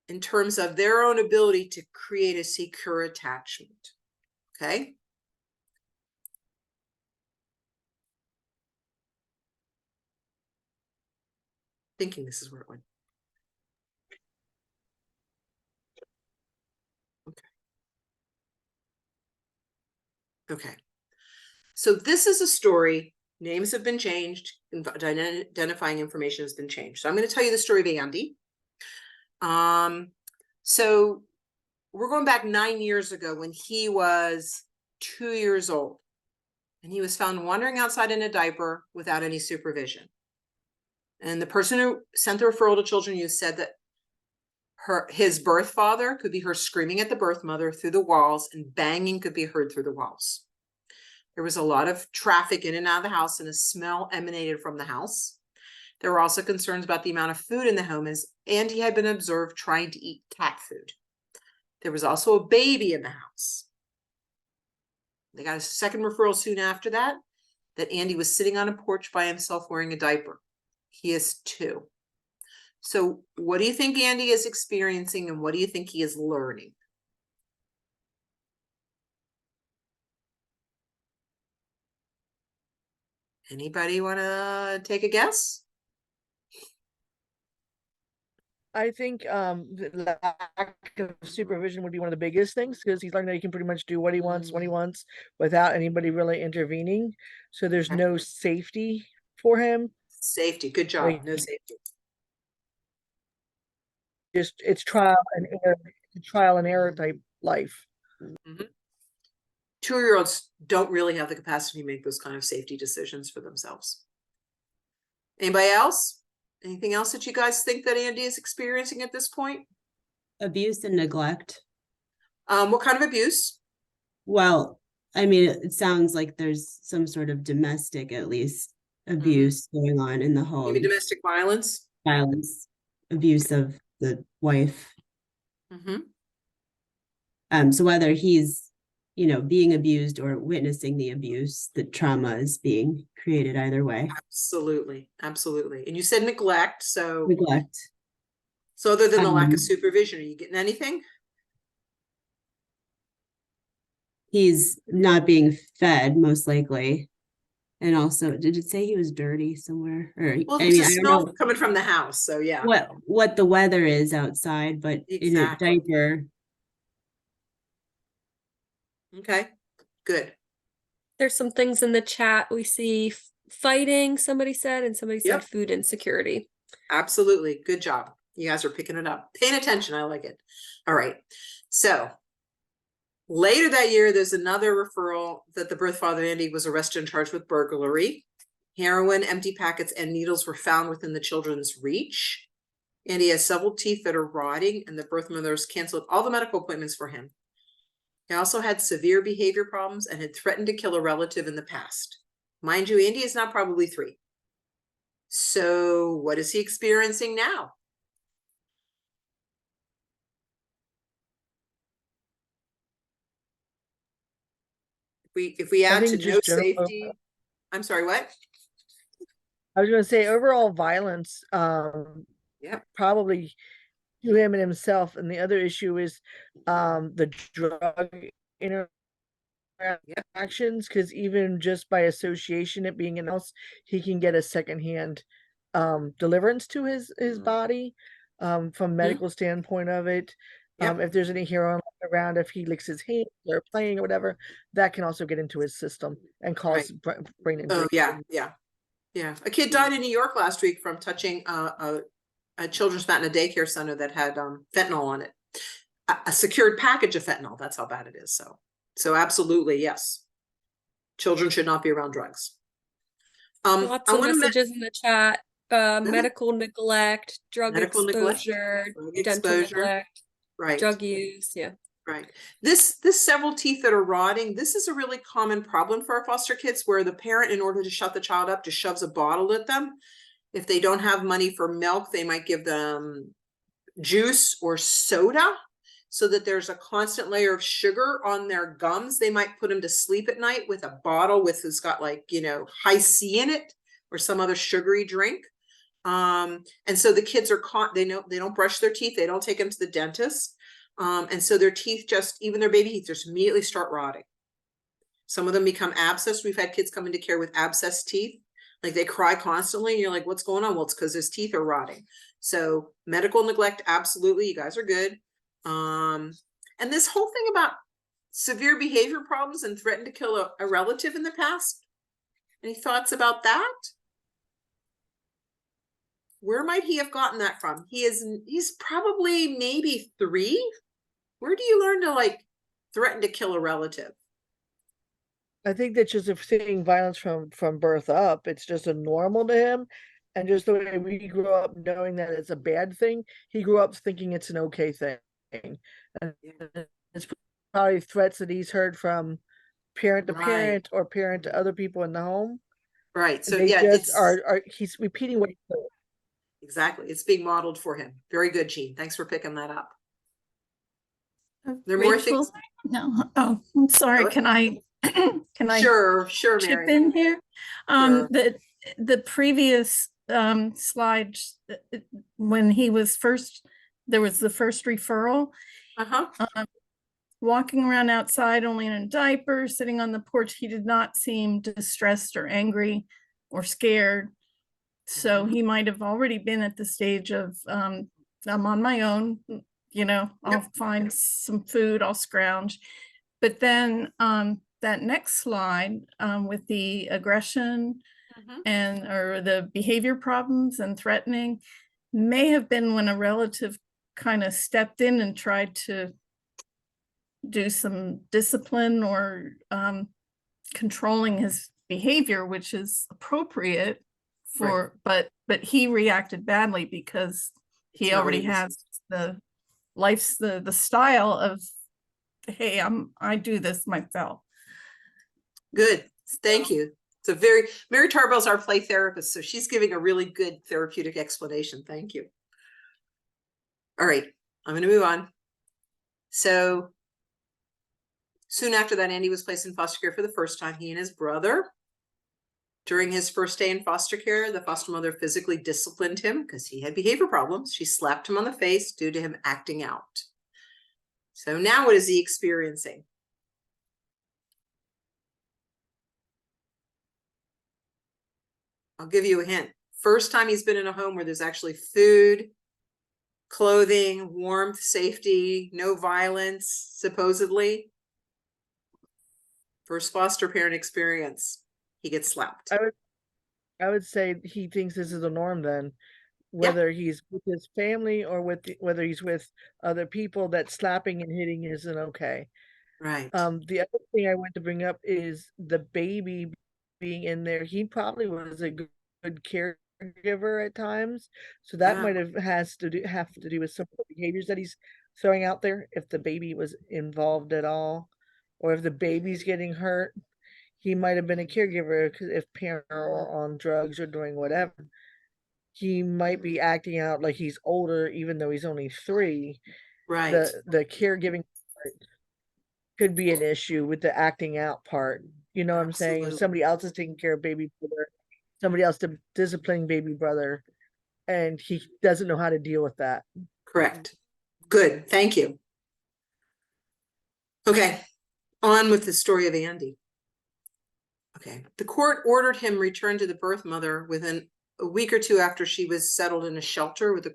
in terms of their own ability to create a secure attachment? Okay. Thinking this is where it went. Okay. So this is a story. Names have been changed. Identifying information has been changed. So I'm going to tell you the story of Andy. So we're going back 9 years ago when he was 2 years old, and he was found wandering outside in a diaper without any supervision. And the person who sent the referral to Children's Youth said that his birth father could be heard screaming at the birth mother through the walls, and banging could be heard through the walls. There was a lot of traffic in and out of the house, and a smell emanated from the house. There were also concerns about the amount of food in the home, as Andy had been observed trying to eat cat food. There was also a baby in the house. They got a second referral soon after that Andy was sitting on a porch by himself wearing a diaper. He is 2. So what do you think Andy is experiencing, and what do you think he is learning? Anybody want to take a guess? I think the lack of supervision would be one of the biggest things, because he's learning that he can pretty much do what he wants when he wants without anybody really intervening. So there's Okay. no safety for him. Safety. Good job. Like, no safety. Just it's trial and error type life. Mm-hmm. 2-year-olds don't really have the capacity to make those kind of safety decisions for themselves. Anybody else? Anything else that you guys think that Andy is experiencing at this point? Abuse and neglect. What kind of abuse? Well, I mean, it sounds like there's some sort of domestic, at least, abuse going on in the home. Maybe domestic violence? Violence, abuse of the wife. Mm-hmm. So whether he's, being abused or witnessing the abuse, the trauma is being created either way. Absolutely. Absolutely. And you said neglect. So Neglect. So other than the lack of supervision, are you getting anything? He's not being fed, most likely. And also, did it say he was dirty somewhere? Or Well, I there's mean, a I don't smell know coming from the house. So yeah. what the weather is outside, but Exactly. in a diaper. Okay, good. There's some things in the chat. We see fighting, somebody said, and somebody said Yep. food insecurity. Absolutely. Good job. You guys are picking it up. Paying attention. I like it. All right. So Later that year, there's another referral that the birth father, Andy, was arrested and charged with burglary. Heroin, empty packets, and needles were found within the children's reach. And he has several teeth that are rotting, and the birth mothers canceled all the medical appointments for him. He also had severe behavior problems and had threatened to kill a relative in the past. Mind you, Andy is now probably 3. So what is he experiencing now? If we add to think no just general- safety, I'm sorry, what? I was gonna say overall violence, Yep. probably to him and himself. And the other issue is, the drug interactions, because even just by association, it being in the house, he can get a secondhand, deliverance to his Mhm. body, from medical standpoint of it. Yep. If there's any heroin around, if he licks his hands or playing or whatever, that can also get into his system and cause brain injury. Oh, yeah, yeah, yeah. A kid died in New York last week from touching a children's mat in a daycare center that had fentanyl on it. A secured package of fentanyl. That's how bad it is. So absolutely, yes. Children should not be around drugs. Lots I of want to messages in the chat. Medical neglect, drug Medical neglect, exposure, drug dental exposure. neglect, Right. drug use. Yeah. Right. This several teeth that are rotting, this is a really common problem for our foster kids, where the parent, in order to shut the child up, just shoves a bottle at them. If they don't have money for milk, they might give them juice or soda, so that there's a constant layer of sugar on their gums. They might put them to sleep at night with a bottle it's got, like, high C in it, or some other sugary drink. And so the kids are caught, they don't brush their teeth, they don't take them to the dentist. And so their teeth, even their baby teeth, just immediately start rotting. Some of them become abscessed. We've had kids come into care with abscessed teeth. Like, they cry constantly, and you're like, what's going on? Well, it's because his teeth are rotting. So medical neglect, absolutely, you guys are good. And this whole thing about severe behavior problems and threatened to kill a relative in the past. Any thoughts about that? Where might he have gotten that from? He's probably maybe 3. Where do you learn to, like, threaten to kill a relative? I think that's just seeing violence from birth up. It's just a normal to him. And just the way we grew up knowing that it's a bad thing, he grew up thinking it's an okay thing. And Yeah. it's probably threats that he's heard from parent to Right. parent or parent to other people in the home. Right. And So they yeah, just it's he's repeating what he said. exactly. It's being modeled for him. Very good, Jean. Thanks for picking that up. There are more Rachel? things. No, oh, I'm sorry. Go Can I, can I Sure, chip Mary. in here? Sure. The previous slide, when he was first, there was the first referral, Uh-huh. walking around outside only in a diaper, sitting on the porch. He did not seem distressed or angry or scared. So he might have already been at the stage of, I'm on my own, I'll find some food, I'll scrounge. But then that next slide with the aggression or the behavior problems and threatening may have been when a relative kind of stepped in and tried to do some discipline or controlling his behavior, which is appropriate for, but he reacted badly because he already has the the style of, hey, I do this myself. Good. Thank you. It's Mary Tarbell's our play therapist, so she's giving a really good therapeutic explanation. Thank you. All right, I'm going to move on. So soon after that, Andy was placed in foster care for the first time, he and his brother. During his first day in foster care, the foster mother physically disciplined him because he had behavior problems. She slapped him on the face due to him acting out. So now what is he experiencing? I'll give you a hint. First time he's been in a home where there's actually food, clothing, warmth, safety, no violence, supposedly. First foster parent experience, he gets slapped. I would say he thinks this is the norm then, whether he's with his family or whether he's with other people, that slapping and hitting isn't okay. Right. The other thing I want to bring up is the baby being in there. He probably was a good caregiver at times, so that Yeah. might have to do with some of the behaviors that he's throwing out there. If the baby was involved at all, or if the baby's getting hurt, he might have been a caregiver because if parents are on drugs or doing whatever, he might be acting out like he's older, even though he's only 3. Right. The caregiving part could be an issue with the acting out part. You know what I'm saying? If Absolutely. somebody else is taking care of baby brother, somebody else disciplining baby brother, and he doesn't know how to deal with that. Correct. Good. Thank you. Okay. On with the story of Andy. Okay. The court ordered him returned to the birth mother within a week or 2 after she was settled in a shelter with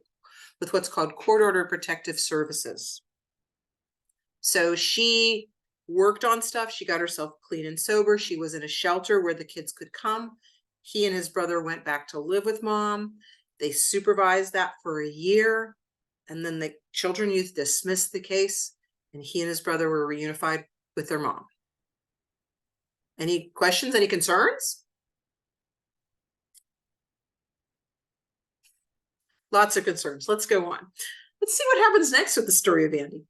what's called court order protective services. So she worked on stuff. She got herself clean and sober. She was in a shelter where the kids could come. He and his brother went back to live with mom. They supervised that for a year. And then the children youth dismissed the case, and he and his brother were reunified with their mom. Any questions? Any concerns? Lots of concerns. Let's go on. Let's see what happens next with the story of Andy.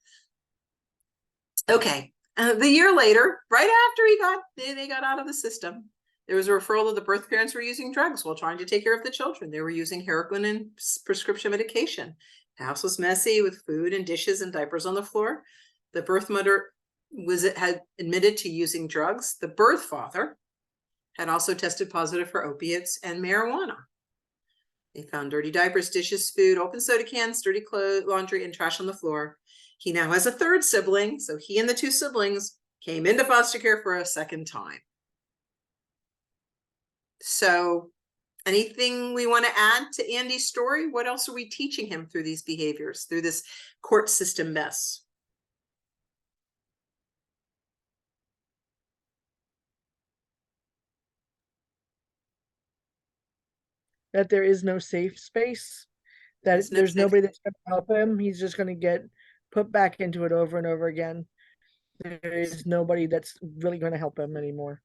Okay, the year later, right after they got out of the system, there was a referral that the birth parents were using drugs while trying to take care of the children. They were using heroin and prescription medication. The house was messy with food and dishes and diapers on the floor. The birth mother had admitted to using drugs. The birth father had also tested positive for opiates and marijuana. They found dirty diapers, dishes, food, open soda cans, dirty clothes, laundry, and trash on the floor. He now has a 3rd sibling, so he and the 2 siblings came into foster care for a 2nd time. So, anything we want to add to Andy's story? What else are we teaching him through these behaviors, through this court system mess? That there is no safe space, that There's no there's safe- nobody that's going to help him. He's just going to get put back into it over and over again. There is nobody that's really going to help him anymore.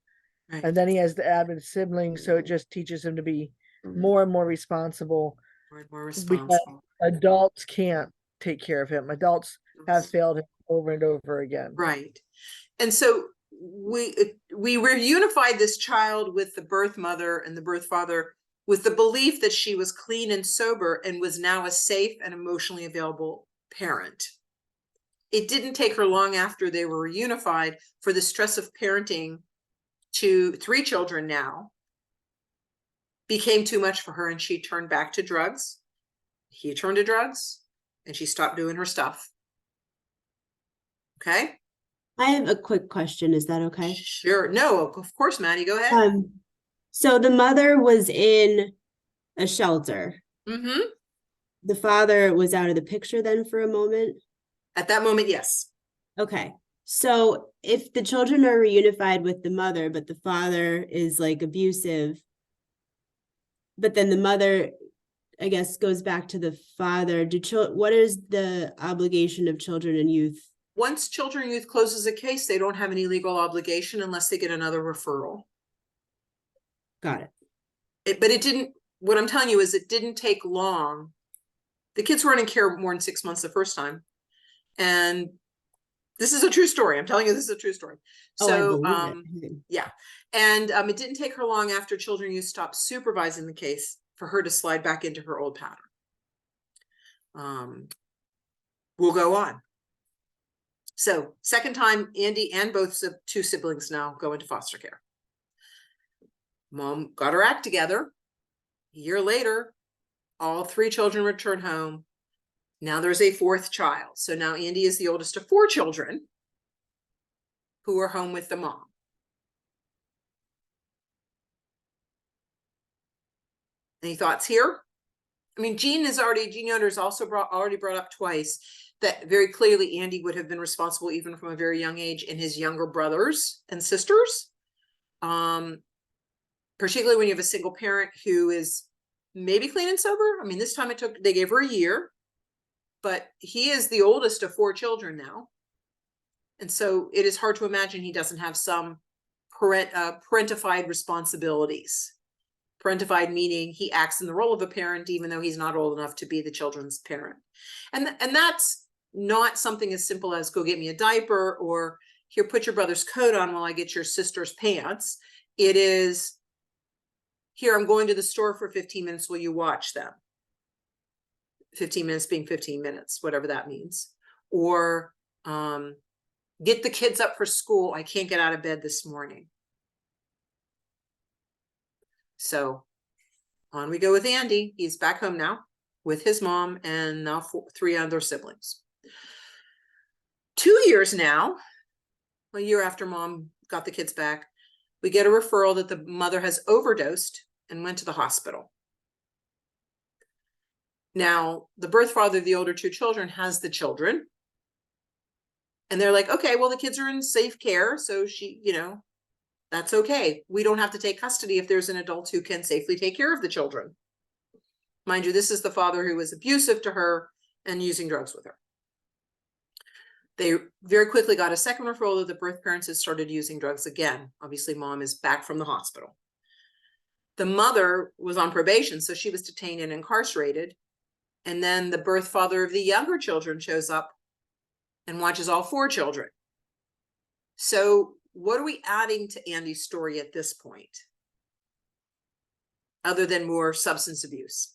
Right. And then he has the avid siblings, so it just teaches him to be more and more responsible. More and more Because responsible. adults can't take care of him. Adults have failed him over and over again. Right. And so we reunified this child with the birth mother and the birth father with the belief that she was clean and sober and was now a safe and emotionally available parent. It didn't take her long after they were reunified for the stress of parenting to 3 children now became too much for her, and she turned back to drugs. He turned to drugs, and she stopped doing her stuff. Okay? I have a quick question. Is that okay? Sure. No, of course, Maddie, go ahead. So the mother was in a shelter. Mm-hmm. The father was out of the picture then for a moment. At that moment, yes. Okay. So if the children are reunified with the mother, but the father is like abusive, but then the mother, I guess, goes back to the father, what is the obligation of children and youth? Once Children and Youth closes a case, they don't have any legal obligation unless they get another referral. Got it. But it didn't, what I'm telling you is it didn't take long. The kids weren't in care more than 6 months the first time. And this is a true story. I'm telling you, this is a true story. So, I believe it. yeah. And it didn't take her long after Children and Youth stopped supervising the case for her to slide back into her old pattern. We'll go on. So 2nd time, Andy and both 2 siblings now go into foster care. Mom got her act together. A year later, all 3 children return home. Now there's a 4th child. So now Andy is the oldest of 4 children who are home with the mom. Any thoughts here? I mean, Gene Yoder's also already brought up twice that very clearly Andy would have been responsible even from a very young age in his younger brothers and sisters. Particularly when you have a single parent who is maybe clean and sober. I mean, this time they gave her a year, but he is the oldest of 4 children now. And so it is hard to imagine he doesn't have some parentified responsibilities. Parentified meaning he acts in the role of a parent, even though he's not old enough to be the children's parent. And that's not something as simple as go get me a diaper, or here, put your brother's coat on while I get your sister's pants. It is, here, I'm going to the store for 15 minutes. Will you watch them? 15 minutes being 15 minutes, whatever that means. Or get the kids up for school. I can't get out of bed this morning. So on we go with Andy. He's back home now with his mom and now 3 other siblings. 2 years now, a year after mom got the kids back, we get a referral that the mother has overdosed and went to the hospital. Now, the birth father of the older 2 children has the children. And they're like, okay, well, the kids are in safe care. So she, that's okay. We don't have to take custody if there's an adult who can safely take care of the children. Mind you, this is the father who was abusive to her and using drugs with her. They very quickly got a second referral that the birth parents had started using drugs again. Obviously, mom is back from the hospital. The mother was on probation, so she was detained and incarcerated. And then the birth father of the younger children shows up and watches all 4 children. So what are we adding to Andy's story at this point, other than more substance abuse?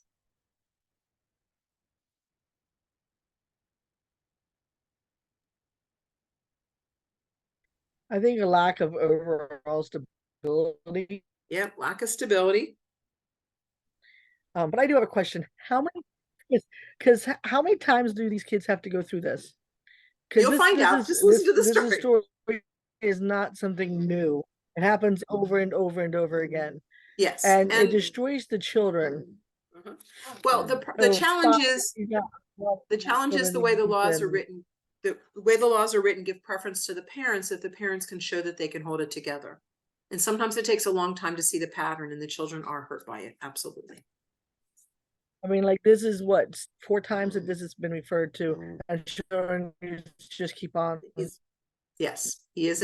I think a lack of overall stability. Yeah, lack of stability. But I do have a question. How many times do these kids have to go through this? You'll find out. Just listen to the This story is not something new. It happens over and over and over again. Yes. And it destroys the children. Well, the So challenge is, the challenge is the way the laws are written. The way the laws are written give preference to the parents if the parents can show that they can hold it together. And sometimes it takes a long time to see the pattern, and the children are hurt by it. Absolutely. I mean, like, this is what, 4 times that this has been referred to, and children just keep on. Yes, he has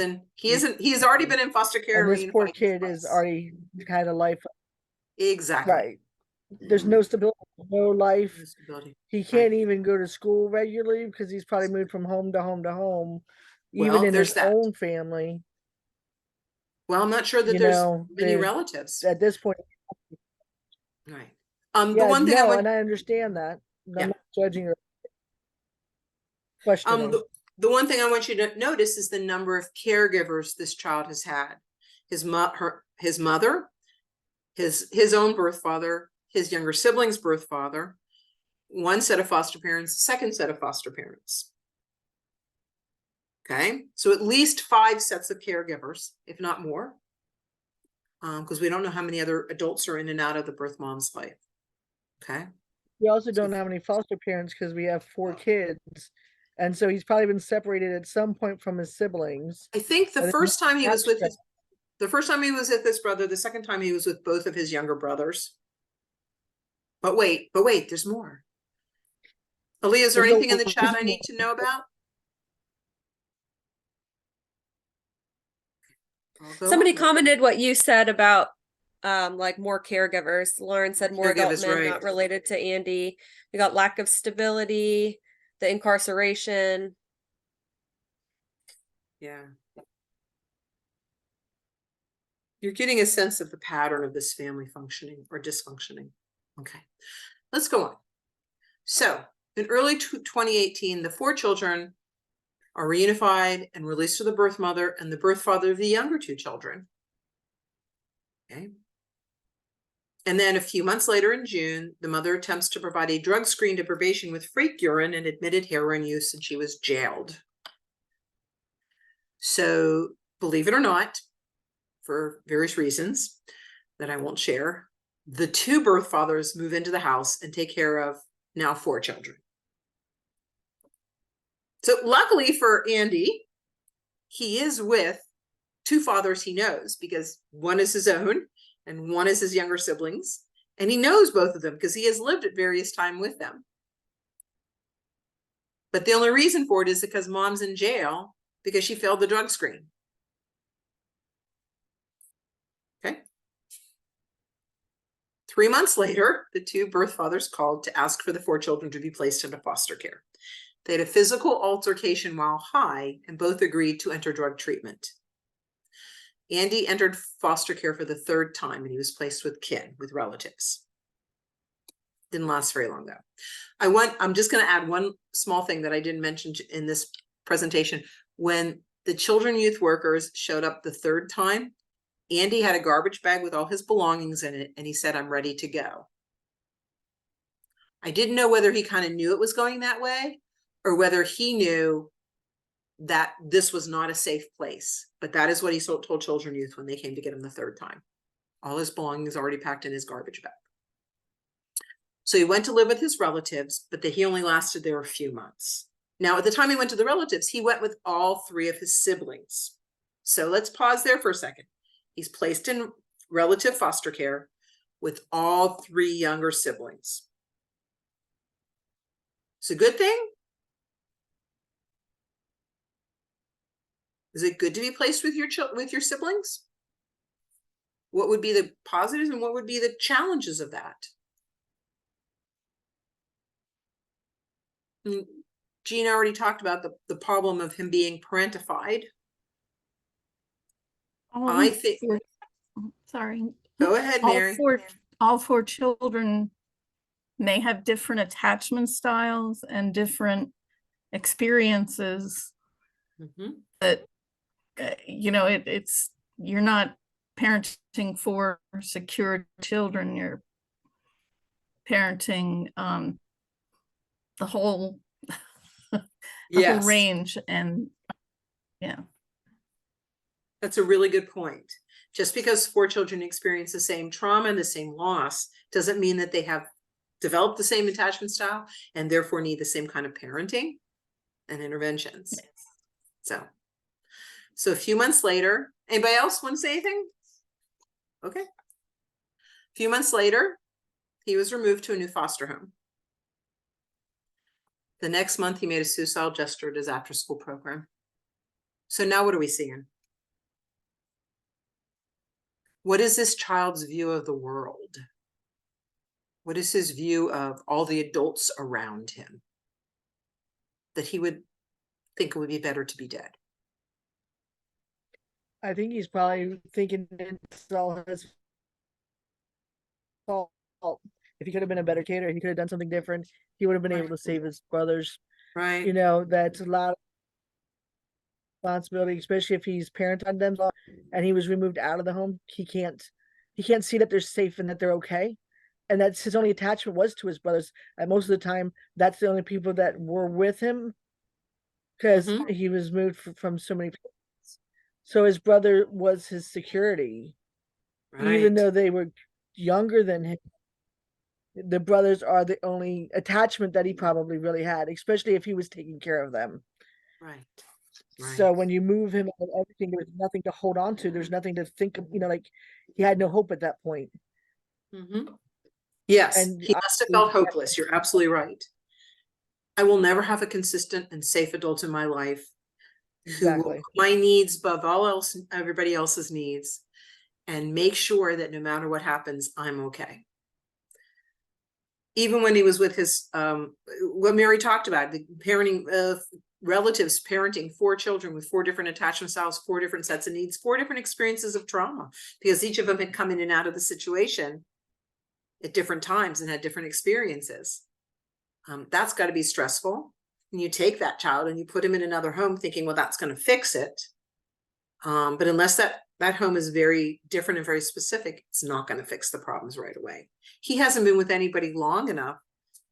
already been in foster care. And this poor kid is already had a life. Exactly. Right. There's no stability, no life. No stability. He can't even go to school regularly because he's probably moved from home to home to home, even Well, in there's his that. own family. Well, I'm not sure that You there's know, many the- relatives. At this point, Right. yeah, The one thing I no, would, and I understand that. I'm Yeah. not judging or questioning. the one thing I want you to notice is the number of caregivers this child has had. His mother, his own birth father, his younger sibling's birth father, 1 set of foster parents, 2nd set of foster parents. Okay, so at least 5 sets of caregivers, if not more, because we don't know how many other adults are in and out of the birth mom's life. Okay. We also don't know how many foster parents because we have 4 kids. And so he's probably been separated at some point from his siblings. I think the And then first time he was with that's the first time he was with this brother, the second time he was with both of his younger brothers. But wait, there's more. Aaliyah, is there There's anything in the no- chat I need to know about? I'll go Somebody on. commented what you said about like more caregivers. Lauren said more adult Caregivers, men right. not related to Andy. We got lack of stability, the incarceration. Yeah. You're getting a sense of the pattern of this family functioning or dysfunctioning. Okay, let's go on. So in early 2018, the 4 children are reunified and released to the birth mother and the birth father of the younger 2 children. Okay. And then a few months later in June, the mother attempts to provide a drug screen to probation with fake urine and admitted heroin use, and she was jailed. So believe it or not, for various reasons that I won't share, the 2 birth fathers move into the house and take care of now 4 children. So luckily for Andy, he is with 2 fathers he knows, because one is his own and one is his younger siblings. And he knows both of them because he has lived at various times with them. But the only reason for it is because mom's in jail because she failed the drug screen. Okay. 3 months later, the two birth fathers called to ask for the 4 children to be placed into foster care. They had a physical altercation while high, and both agreed to enter drug treatment. Andy entered foster care for the 3rd time, and he was placed with kin, with relatives. Didn't last very long though. I'm just going to add one small thing that I didn't mention in this presentation. When the children youth workers showed up the 3rd time, Andy had a garbage bag with all his belongings in it, and he said, "I'm ready to go." I didn't know whether he kind of knew it was going that way, or whether he knew that this was not a safe place. But that is what he told children youth when they came to get him the 3rd time. All his belongings already packed in his garbage bag. So he went to live with his relatives, but he only lasted there a few months. Now, at the time he went to the relatives, he went with all 3 of his siblings. So let's pause there for a second. He's placed in relative foster care with all 3 younger siblings. It's a good thing. Is it good to be placed with your siblings? What would be the positives and what would be the challenges of that? Jean already talked about the problem of him being parentified. I think. Sorry. Go ahead, Mary. All four children may have different attachment styles and different experiences that, you're not parenting 4 secure children, you're parenting the whole Yes. range. And yeah. That's a really good point. Just because 4 children experience the same trauma and the same loss doesn't mean that they have developed the same attachment style and therefore need the same kind of parenting and interventions. Yes. So a few months later, anybody else want to say anything? Okay. A few months later, he was removed to a new foster home. The next month, he made a suicidal gesture at his after-school program. So now what are we seeing? What is this child's view of the world? What is his view of all the adults around him? That he would think it would be better to be dead. I think he's probably thinking it's all his fault. If he could have been a better caterer, he could have done something different. He would have been able to save his brothers. Right. That's a lot of responsibility, especially if he's parenting them and he was removed out of the home. He can't see that they're safe and that they're okay. And that's his only attachment was to his brothers. And most of the time, that's the only people that were with him because he was moved from so many people. So his brother was his security. Right. Even though they were younger than him, the brothers are the only attachment that he probably really had, especially if he was taking care of them. Right. So when you move him and everything, there's nothing to hold on to. There's nothing to think of, like he had no hope at that point. Yes, and he must have felt hopeless. You're absolutely right. I will never have a consistent and safe adult in my life who will put my needs above all else, everybody else's needs, and make sure that no matter what happens, I'm okay. Even when he was with his, what Mary talked about, the parenting relatives parenting 4 children with 4 different attachment styles, 4 different sets of needs, 4 different experiences of trauma, because each of them had come in and out of the situation at different times and had different experiences. That's got to be stressful. And you take that child and you put him in another home thinking, well, that's going to fix it. But unless that home is very different and very specific, it's not going to fix the problems right away. He hasn't been with anybody long enough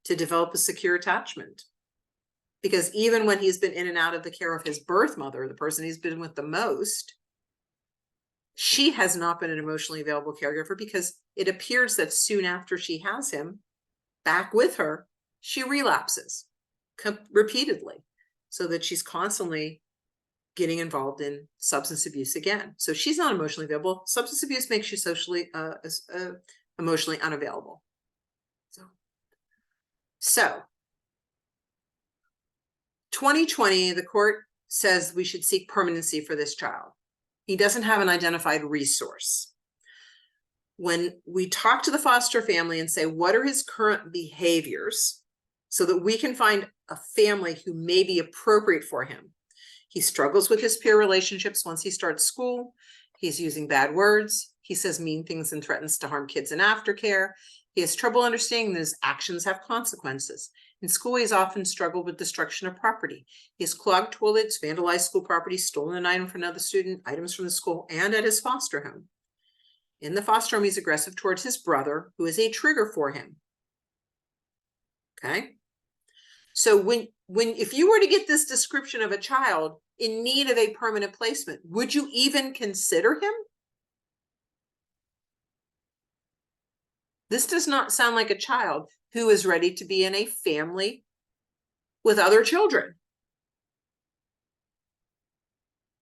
to develop a secure attachment. Because even when he's been in and out of the care of his birth mother, the person he's been with the most, she has not been an emotionally available caregiver, because it appears that soon after she has him back with her, she relapses repeatedly, so that she's constantly getting involved in substance abuse again. So she's not emotionally available. Substance abuse makes you socially, emotionally unavailable. So 2020, the court says we should seek permanency for this child. He doesn't have an identified resource. When we talk to the foster family and say, what are his current behaviors, so that we can find a family who may be appropriate for him. He struggles with his peer relationships once he starts school. He's using bad words. He says mean things and threatens to harm kids in aftercare. He has trouble understanding that his actions have consequences. In school, he's often struggled with destruction of property. He has clogged toilets, vandalized school property, stolen an item from another student, items from the school, and at his foster home. In the foster home, he's aggressive towards his brother, who is a trigger for him. Okay? So if you were to get this description of a child in need of a permanent placement, would you even consider him? This does not sound like a child who is ready to be in a family with other children.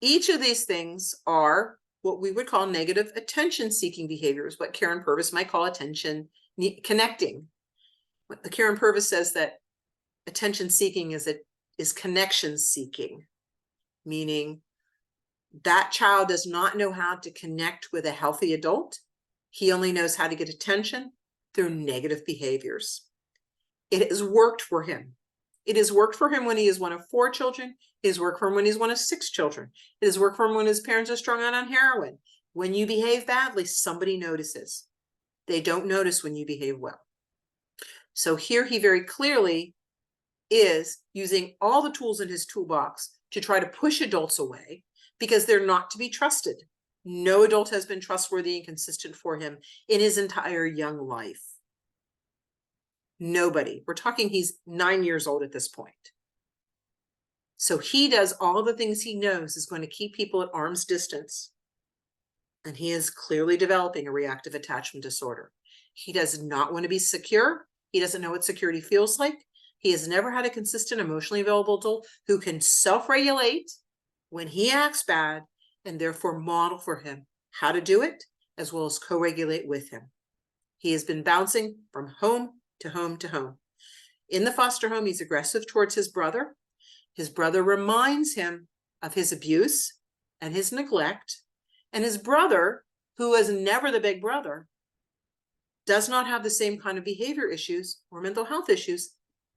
Each of these things are what we would call negative attention-seeking behaviors, what Karen Purvis might call attention connecting. Karen Purvis says that attention-seeking is connection-seeking, meaning that child does not know how to connect with a healthy adult. He only knows how to get attention through negative behaviors. It has worked for him. It has worked for him when he is one of 4 children. It has worked for him when he's one of 6 children. It has worked for him when his parents are strung out on heroin. When you behave badly, somebody notices. They don't notice when you behave well. So here he very clearly is using all the tools in his toolbox to try to push adults away because they're not to be trusted. No adult has been trustworthy and consistent for him in his entire young life. Nobody. We're talking he's 9 years old at this point. So he does all the things he knows is going to keep people at arm's distance. And he is clearly developing a reactive attachment disorder. He does not want to be secure. He doesn't know what security feels like. He has never had a consistent, emotionally available adult who can self-regulate when he acts bad and therefore model for him how to do it, as well as co-regulate with him. He has been bouncing from home to home to home. In the foster home, he's aggressive towards his brother. His brother reminds him of his abuse and his neglect. And his brother, who is never the big brother, does not have the same kind of behavior issues or mental health issues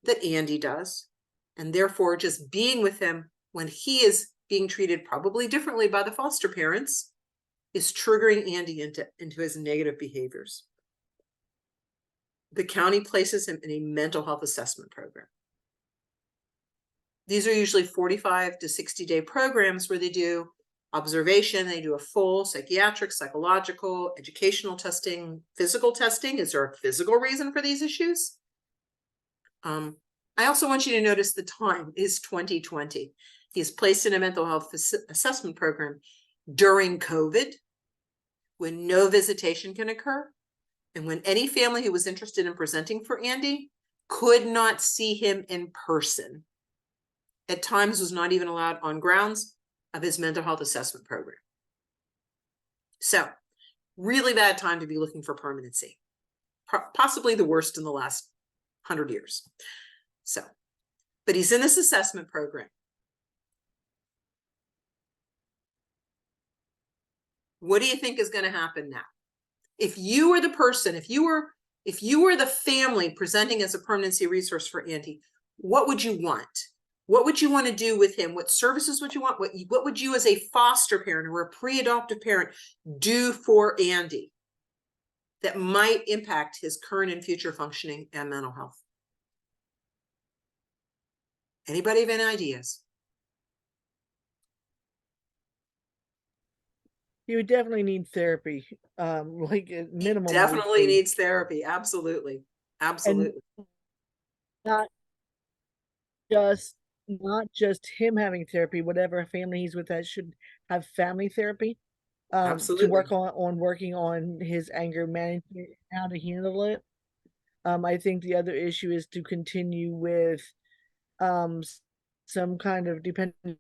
that Andy does. And therefore, just being with him when he is being treated probably differently by the foster parents is triggering Andy into his negative behaviors. The county places him in a mental health assessment program. These are usually 45 to 60-day programs where they do observation, they do a full psychiatric, psychological, educational testing, physical testing. Is there a physical reason for these issues? I also want you to notice the time is 2020. He is placed in a mental health assessment program during COVID, when no visitation can occur, and when any family who was interested in presenting for Andy could not see him in person. At times was not even allowed on grounds of his mental health assessment program. So, really bad time to be looking for permanency. Possibly the worst in the last 100 years. So, but he's in this assessment program. What do you think is going to happen now? If you were the person, if you were the family presenting as a permanency resource for Andy, what would you want? What would you want to do with him? What services would you want? What would you as a foster parent or a pre-adoptive parent do for Andy that might impact his current and future functioning and mental health? Anybody have any ideas? He would definitely need therapy, like at minimum. Definitely weekly. needs therapy. Absolutely. Absolutely. Not just him having therapy, whatever family he's with that should have family therapy. Absolutely. To work on working on his anger management, how to handle it. I think the other issue is to continue with some kind of depending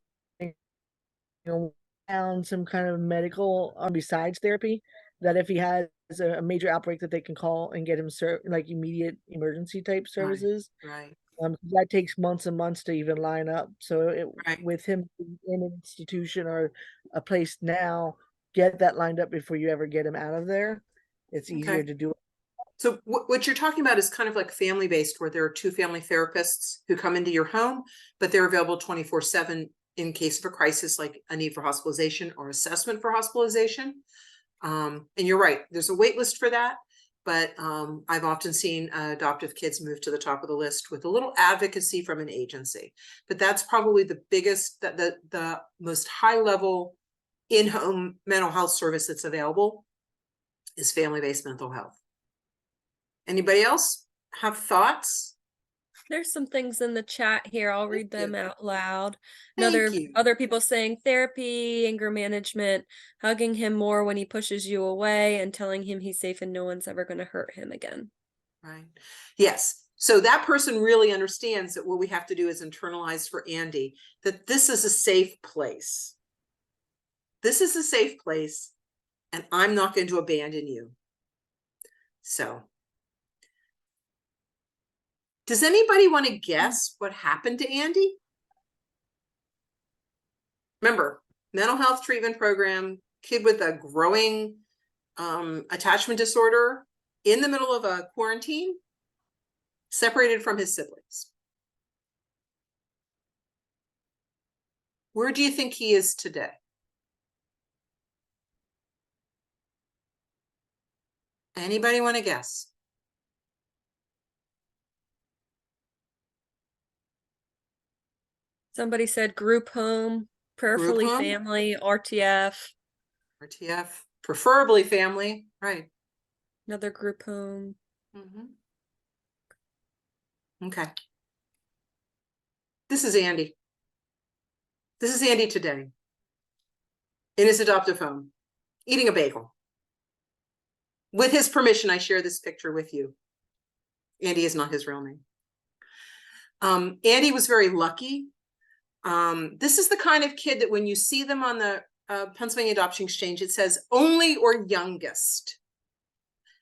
on some kind of medical besides therapy, that if he has a major outbreak that they can call and get him like immediate emergency type services. Right. That takes months and months to even line up. So Right. with him being in an institution or a place now, get that lined up before you ever get him out of there. It's easier Okay. to do it. So what you're talking about is kind of like family-based, where there are 2 family therapists who come into your home, but they're available 24/7 in case of a crisis, like a need for hospitalization or assessment for hospitalization. And you're right, there's a wait list for that. But I've often seen adoptive kids move to the top of the list with a little advocacy from an agency. But that's probably the biggest, the most high level in-home mental health service that's available is family-based mental health. Anybody else have thoughts? There's some things in the chat here. I'll read them you. out loud. Thank you. Other people saying therapy, anger management, hugging him more when he pushes you away, and telling him he's safe and no one's ever going to hurt him again. Right. Yes. So that person really understands that what we have to do is internalize for Andy that this is a safe place. This is a safe place, and I'm not going to abandon you. So, does anybody want to guess what happened to Andy? Remember, mental health treatment program, kid with a growing attachment disorder in the middle of a quarantine, separated from his siblings. Where do you think he is today? Anybody want to guess? Somebody said group home, prayerfully home? family, RTF, RTF, preferably family, right? another group home. Okay. This is Andy. This is Andy today in his adoptive home, eating a bagel. With his permission, I share this picture with you. Andy is not his real name. Andy was very lucky. This is the kind of kid that when you see them on the Pennsylvania Adoption Exchange, it says only or youngest.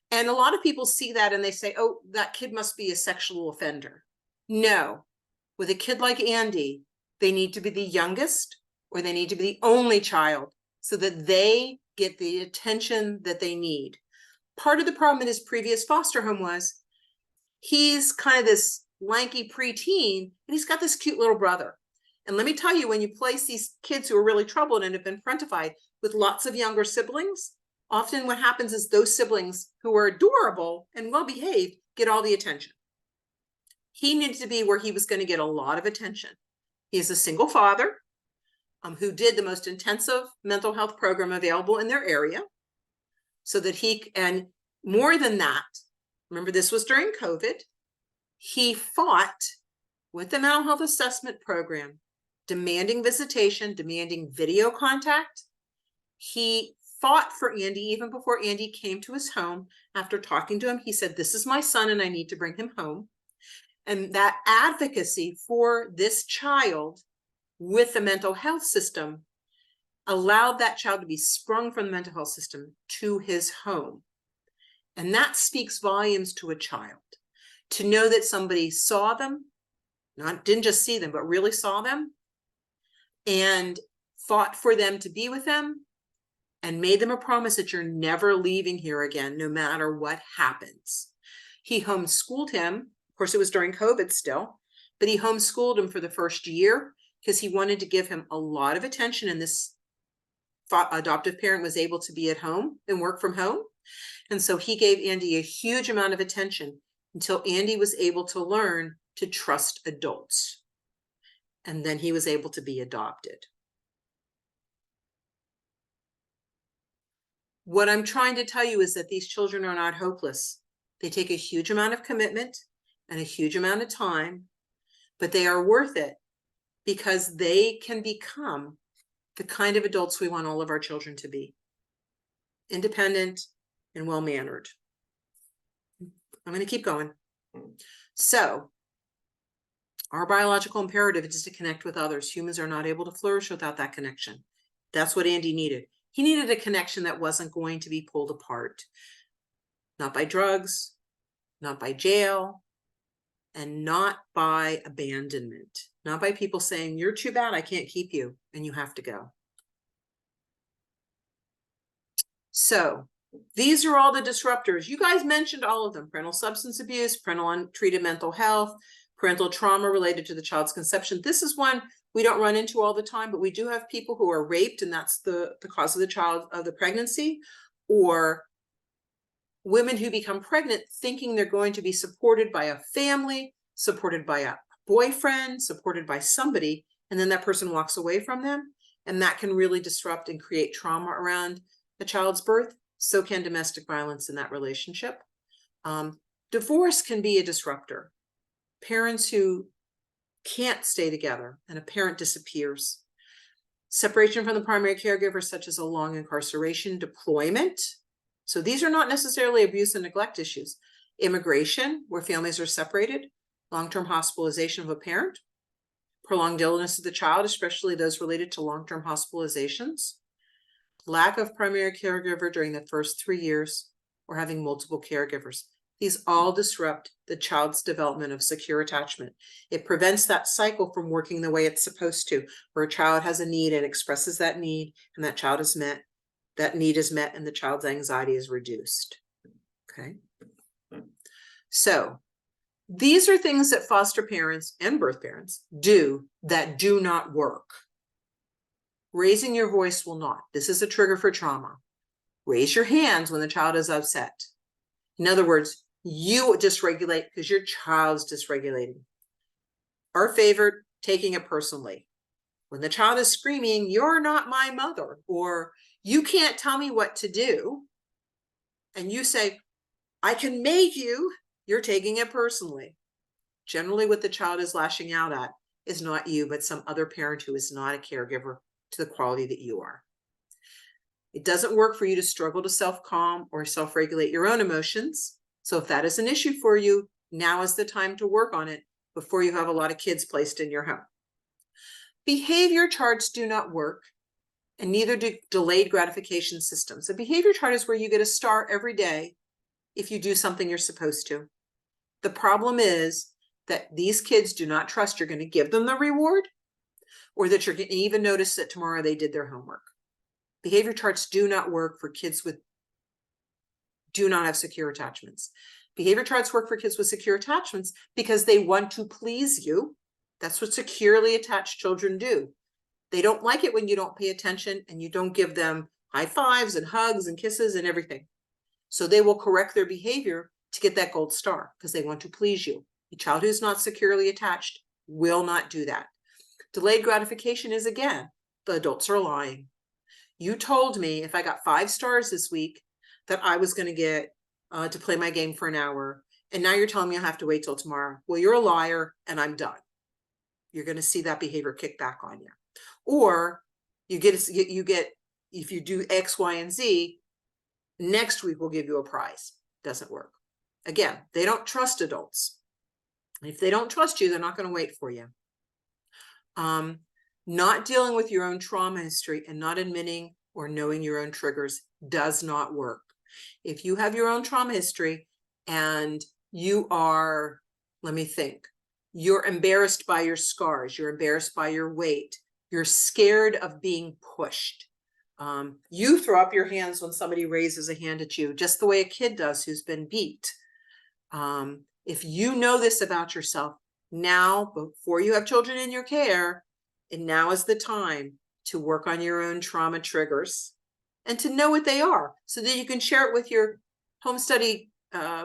And a lot of people see that and they say, oh, that kid must be a sexual offender. No, with a kid like Andy, they need to be the youngest or they need to be the only child so that they get the attention that they need. Part of the problem in his previous foster home was he's kind of this lanky preteen and he's got this cute little brother. And let me tell you, when you place these kids who are really troubled and have been parentified with lots of younger siblings, often what happens is those siblings who are adorable and well-behaved get all the attention. He needed to be where he was going to get a lot of attention. He is a single father who did the most intensive mental health program available in their area so that he, and more than that, remember this was during COVID, he fought with the mental health assessment program, demanding visitation, demanding video contact. He fought for Andy even before Andy came to his home. After talking to him, he said, this is my son and I need to bring him home. And that advocacy for this child with the mental health system allowed that child to be sprung from the mental health system to his home. And that speaks volumes to a child, to know that somebody saw them, didn't just see them, but really saw them and fought for them to be with them and made them a promise that you're never leaving here again, no matter what happens. He homeschooled him. Of course, it was during COVID still, but he homeschooled him for the first year because he wanted to give him a lot of attention. And this adoptive parent was able to be at home and work from home. And so he gave Andy a huge amount of attention until Andy was able to learn to trust adults. And then he was able to be adopted. What I'm trying to tell you is that these children are not hopeless. They take a huge amount of commitment and a huge amount of time, but they are worth it because they can become the kind of adults we want all of our children to be. Independent and well-mannered. I'm going to keep going. So, our biological imperative is to connect with others. Humans are not able to flourish without that connection. That's what Andy needed. He needed a connection that wasn't going to be pulled apart. Not by drugs, not by jail, and not by abandonment, not by people saying, you're too bad, I can't keep you, and you have to go. So these are all the disruptors. You guys mentioned all of them: parental substance abuse, parental untreated mental health, parental trauma related to the child's conception. This is one we don't run into all the time, but we do have people who are raped, and that's the cause of the pregnancy, or women who become pregnant thinking they're going to be supported by a family, supported by a boyfriend, supported by somebody, and then that person walks away from them. And that can really disrupt and create trauma around the child's birth. So can domestic violence in that relationship. Divorce can be a disruptor. Parents who can't stay together and a parent disappears. Separation from the primary caregiver, such as a long incarceration, deployment. So these are not necessarily abuse and neglect issues. Immigration, where families are separated, long-term hospitalization of a parent, prolonged illness of the child, especially those related to long-term hospitalizations, lack of primary caregiver during the first 3 years, or having multiple caregivers. These all disrupt the child's development of secure attachment. It prevents that cycle from working the way it's supposed to, where a child has a need and expresses that need, and that child is met. That need is met and the child's anxiety is reduced. Okay. So these are things that foster parents and birth parents do that do not work. Raising your voice will not. This is a trigger for trauma. Raise your hands when the child is upset. In other words, you dysregulate because your child's dysregulating. Our favorite, taking it personally. When the child is screaming, you're not my mother, or you can't tell me what to do, and you say, I can make you, you're taking it personally. Generally, what the child is lashing out at is not you, but some other parent who is not a caregiver to the quality that you are. It doesn't work for you to struggle to self-calm or self-regulate your own emotions. So if that is an issue for you, now is the time to work on it before you have a lot of kids placed in your home. Behavior charts do not work, and neither do delayed gratification systems. A behavior chart is where you get a star every day if you do something you're supposed to. The problem is that these kids do not trust you're going to give them the reward, or that you're going to even notice that tomorrow they did their homework. Behavior charts do not work for kids with do not have secure attachments. Behavior charts work for kids with secure attachments because they want to please you. That's what securely attached children do. They don't like it when you don't pay attention and you don't give them high fives and hugs and kisses and everything. So they will correct their behavior to get that gold star because they want to please you. A child who's not securely attached will not do that. Delayed gratification is, again, the adults are lying. You told me if I got 5 stars this week that I was going to get to play my game for an hour. And now you're telling me I have to wait till tomorrow. Well, you're a liar and I'm done. You're going to see that behavior kick back on you. Or you get, if you do X, Y, and Z, next week we'll give you a prize. Doesn't work. Again, they don't trust adults. If they don't trust you, they're not going to wait for you. Not dealing with your own trauma history and not admitting or knowing your own triggers does not work. If you have your own trauma history and you are, let me think, you're embarrassed by your scars, you're embarrassed by your weight, you're scared of being pushed. You throw up your hands when somebody raises a hand at you, just the way a kid does who's been beat. If you know this about yourself, now, before you have children in your care, and now is the time to work on your own trauma triggers and to know what they are so that you can share it with your home study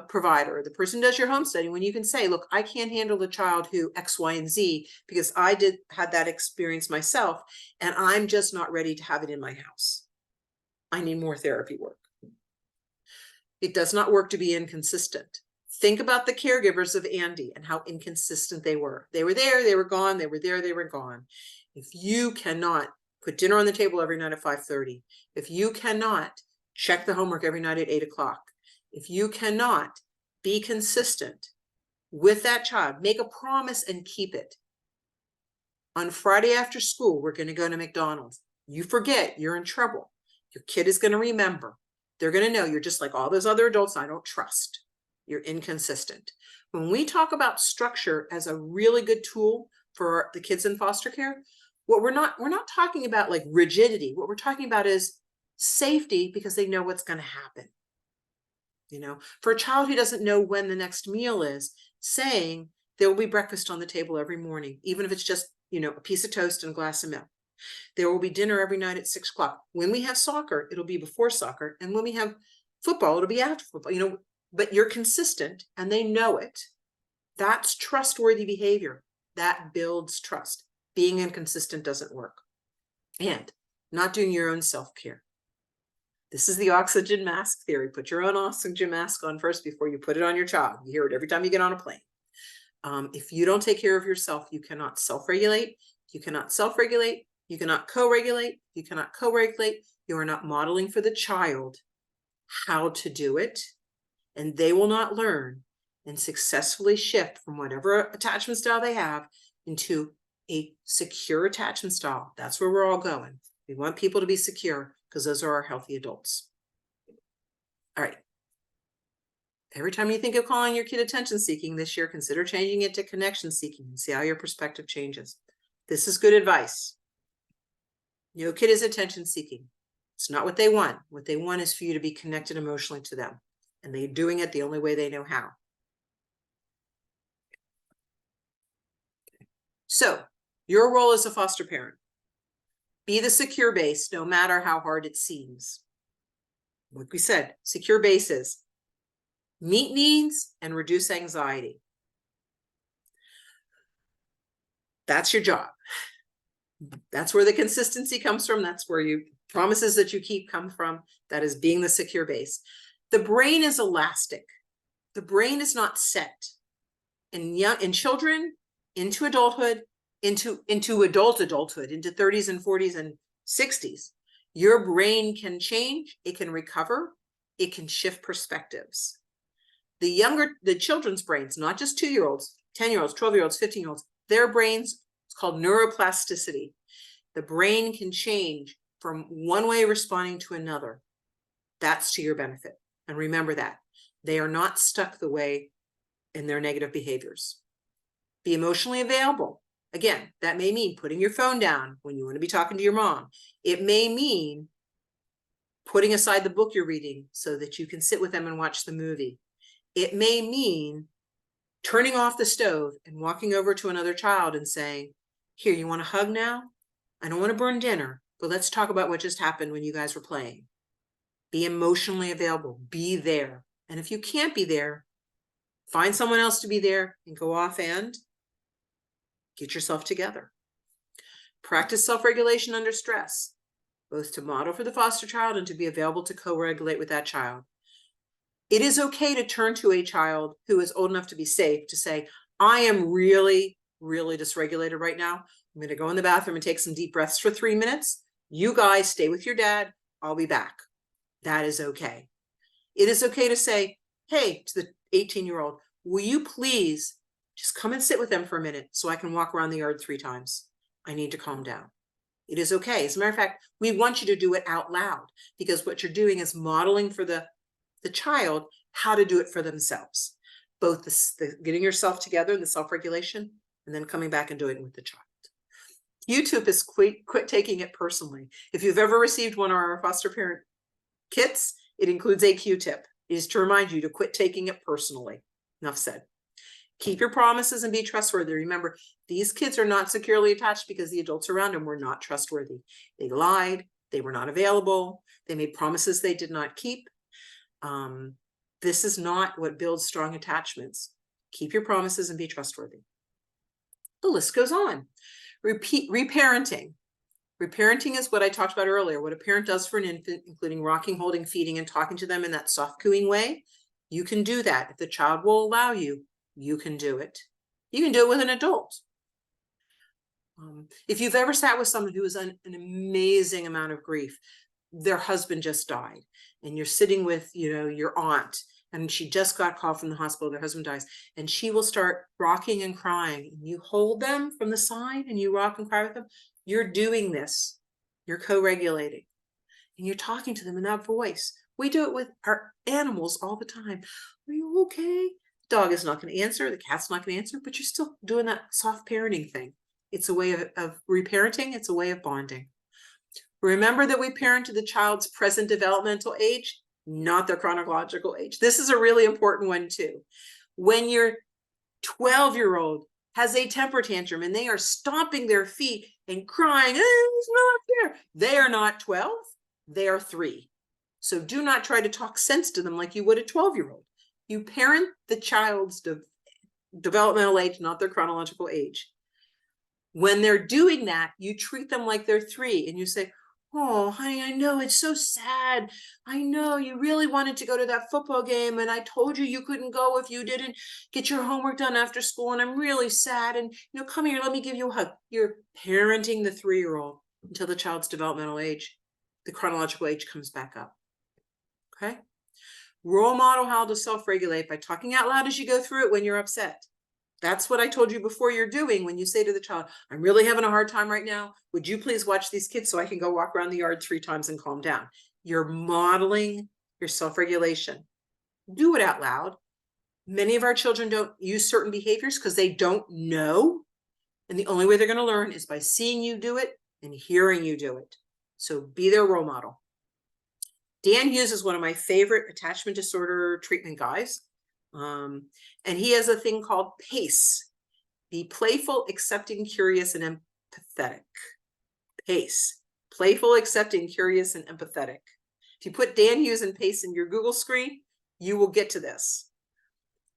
provider, the person who does your home study, when you can say, look, I can't handle a child who X, Y, and Z because I had that experience myself and I'm just not ready to have it in my house. I need more therapy work. It does not work to be inconsistent. Think about the caregivers of Andy and how inconsistent they were. They were there, they were gone, they were there, they were gone. If you cannot put dinner on the table every night at 5:30, if you cannot check the homework every night at 8 o'clock, if you cannot be consistent with that child, make a promise and keep it. On Friday after school, we're going to go to McDonald's. You forget, you're in trouble. Your kid is going to remember. They're going to know you're just like all those other adults I don't trust. you're inconsistent. When we talk about structure as a really good tool for the kids in foster care, we're not talking about like rigidity. What we're talking about is safety, because they know what's going to happen. You know, for a child who doesn't know when the next meal is, saying there will be breakfast on the table every morning, even if it's just, you know, a piece of toast and a glass of milk. There will be dinner every night at 6 o'clock. When we have soccer, it'll be before soccer. And when we have football, it'll be after football, you know, but you're consistent and they know it. That's trustworthy behavior. That builds trust. Being inconsistent doesn't work. And not doing your own self-care. This is the oxygen mask theory. Put your own oxygen mask on first before you put it on your child. You hear it every time you get on a plane. If you don't take care of yourself, you cannot self-regulate. You cannot self-regulate. You cannot co-regulate. You cannot co-regulate. You are not modeling for the child how to do it. And they will not learn and successfully shift from whatever attachment style they have into a secure attachment style. That's where we're all going. We want people to be secure because those are our healthy adults. All right. Every time you think of calling your kid attention seeking this year, consider changing it to connection seeking and see how your perspective changes. This is good advice. No kid is attention seeking. It's not what they want. What they want is for you to be connected emotionally to them. And they're doing it the only way they know how. So, your role as a foster parent. Be the secure base, no matter how hard it seems. Like we said, secure bases. Meet needs and reduce anxiety. That's your job. That's where the consistency comes from. That's where you promises that you keep come from. That is being the secure base. The brain is elastic. The brain is not set. In children, into adulthood, into adulthood, into 30s and 40s and 60s. Your brain can change, it can recover, it can shift perspectives. The children's brains, not just 2-year-olds, 10-year-olds, 12-year-olds, 15-year-olds, their brains, it's called neuroplasticity. The brain can change from one way of responding to another. That's to your benefit. And remember that. They are not stuck the way in their negative behaviors. Be emotionally available. Again, that may mean putting your phone down when you want to be talking to your mom. It may mean putting aside the book you're reading so that you can sit with them and watch the movie. It may mean turning off the stove and walking over to another child and saying, here, you want a hug now? I don't want to burn dinner, but let's talk about what just happened when you guys were playing. Be emotionally available. Be there. And if you can't be there, find someone else to be there and go off and get yourself together. Practice self-regulation under stress, both to model for the foster child and to be available to co-regulate with that child. It is okay to turn to a child who is old enough to be safe to say, I am really, really dysregulated right now. I'm going to go in the bathroom and take some deep breaths for 3 minutes. You guys stay with your dad. I'll be back. That is okay. It is okay to say, hey, to the 18-year-old, will you please just come and sit with them for a minute so I can walk around the yard 3 times. I need to calm down. It is okay. As a matter of fact, we want you to do it out loud because what you're doing is modeling for the child how to do it for themselves. Both the getting yourself together and the self-regulation and then coming back and doing it with the child. YouTube is quit taking it personally. If you've ever received one of our foster parent kits, it includes a Q-tip. It is to remind you to quit taking it personally. Enough said. Keep your promises and be trustworthy. Remember, these kids are not securely attached because the adults around them were not trustworthy. They lied. They were not available. They made promises they did not keep. This is not what builds strong attachments. Keep your promises and be trustworthy. The list goes on. Reparenting. Reparenting is what I talked about earlier, what a parent does for an infant, including rocking, holding, feeding, and talking to them in that soft cooing way. You can do that. If the child will allow you, you can do it. You can do it with an adult. If you've ever sat with someone who is an amazing amount of grief, their husband just died, and you're sitting with, your aunt, and she just got called from the hospital, their husband dies, and she will start rocking and crying, and you hold them from the side and you rock and cry with them. You're doing this. You're co-regulating, and you're talking to them in that voice, We do it with our animals all the time. Are you okay? Dog is not going to answer. The cat's not going to answer, but you're still doing that soft parenting thing. It's a way of reparenting. It's a way of bonding. Remember that we parent to the child's present developmental age, not their chronological age. This is a really important one too. When your 12-year-old has a temper tantrum and they are stomping their feet and crying, it's not fair. They are not 12, they are 3. So do not try to talk sense to them like you would a 12-year-old. You parent the child's developmental age, not their chronological age. When they're doing that, you treat them like they're 3 and you say, oh, honey, I know it's so sad. I know you really wanted to go to that football game and I told you you couldn't go if you didn't get your homework done after school and I'm really sad. And, come here, let me give you a hug. You're parenting the 3-year-old until the child's developmental age, the chronological age comes back up. Okay? Role model how to self-regulate by talking out loud as you go through it when you're upset. That's what I told you before you're doing when you say to the child, I'm really having a hard time right now. Would you please watch these kids so I can go walk around the yard 3 times and calm down? You're modeling your self-regulation. Do it out loud. Many of our children don't use certain behaviors because they don't know. And the only way they're going to learn is by seeing you do it and hearing you do it. So be their role model. Dan Hughes is one of my favorite attachment disorder treatment guys. And he has a thing called PACE. Be playful, accepting, curious, and empathetic. PACE. Playful, accepting, curious, and empathetic. If you put Dan Hughes and PACE in your Google screen, you will get to this.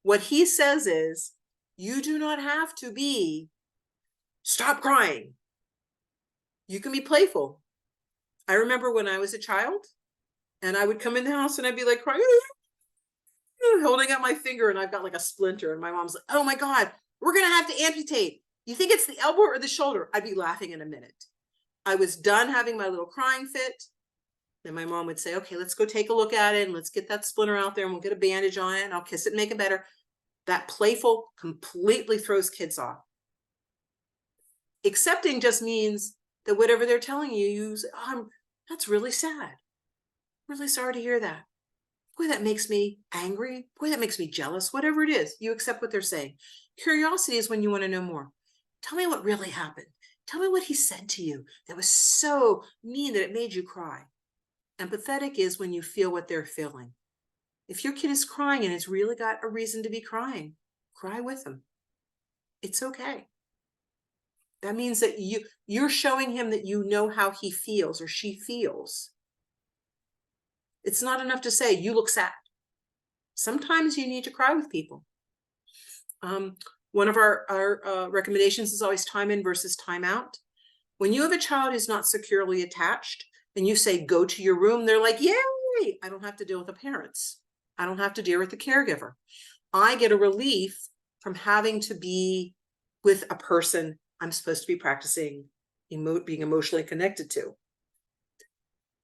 What he says is, you do not have to be, stop crying. You can be playful. I remember when I was a child, and I would come in the house and I'd be like crying, holding up my finger, and I've got like a splinter, and my mom's like, oh my God, we're gonna have to amputate. You think it's the elbow or the shoulder? I'd be laughing in a minute. I was done having my little crying fit. Then my mom would say, okay, let's go take a look at it and let's get that splinter out there and we'll get a bandage on it and I'll kiss it and make it better. That playful completely throws kids off. Accepting just means that whatever they're telling you, you say, oh, that's really sad. Really sorry to hear that. Boy, that makes me angry. Boy, that makes me jealous. Whatever it is, you accept what they're saying. Curiosity is when you want to know more. Tell me what really happened. Tell me what he said to you that was so mean that it made you cry. Empathetic is when you feel what they're feeling. If your kid is crying and it's really got a reason to be crying, cry with them. It's okay. That means that you're showing him that you know how he feels or she feels. It's not enough to say, you look sad. Sometimes you need to cry with people. One of our recommendations is always time in versus time out. When you have a child who's not securely attached and you say, go to your room, they're like, yay, I don't have to deal with the parents. I don't have to deal with the caregiver. I get a relief from having to be with a person I'm supposed to be practicing being emotionally connected to.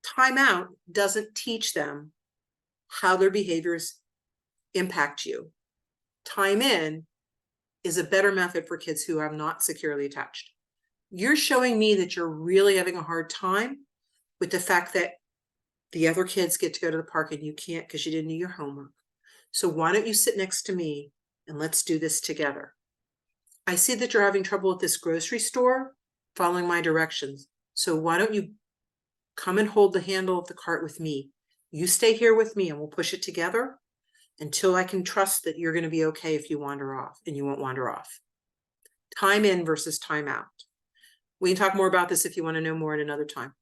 Time out doesn't teach them how their behaviors impact you. Time in is a better method for kids who are not securely attached. You're showing me that you're really having a hard time with the fact that the other kids get to go to the park and you can't because you didn't do your homework. So why don't you sit next to me and let's do this together? I see that you're having trouble with this grocery store following my directions. So why don't you come and hold the handle of the cart with me? You stay here with me and we'll push it together until I can trust that you're going to be okay if you wander off, and you won't wander off. Time in versus time out. We can talk more about this if you want to know more at another time.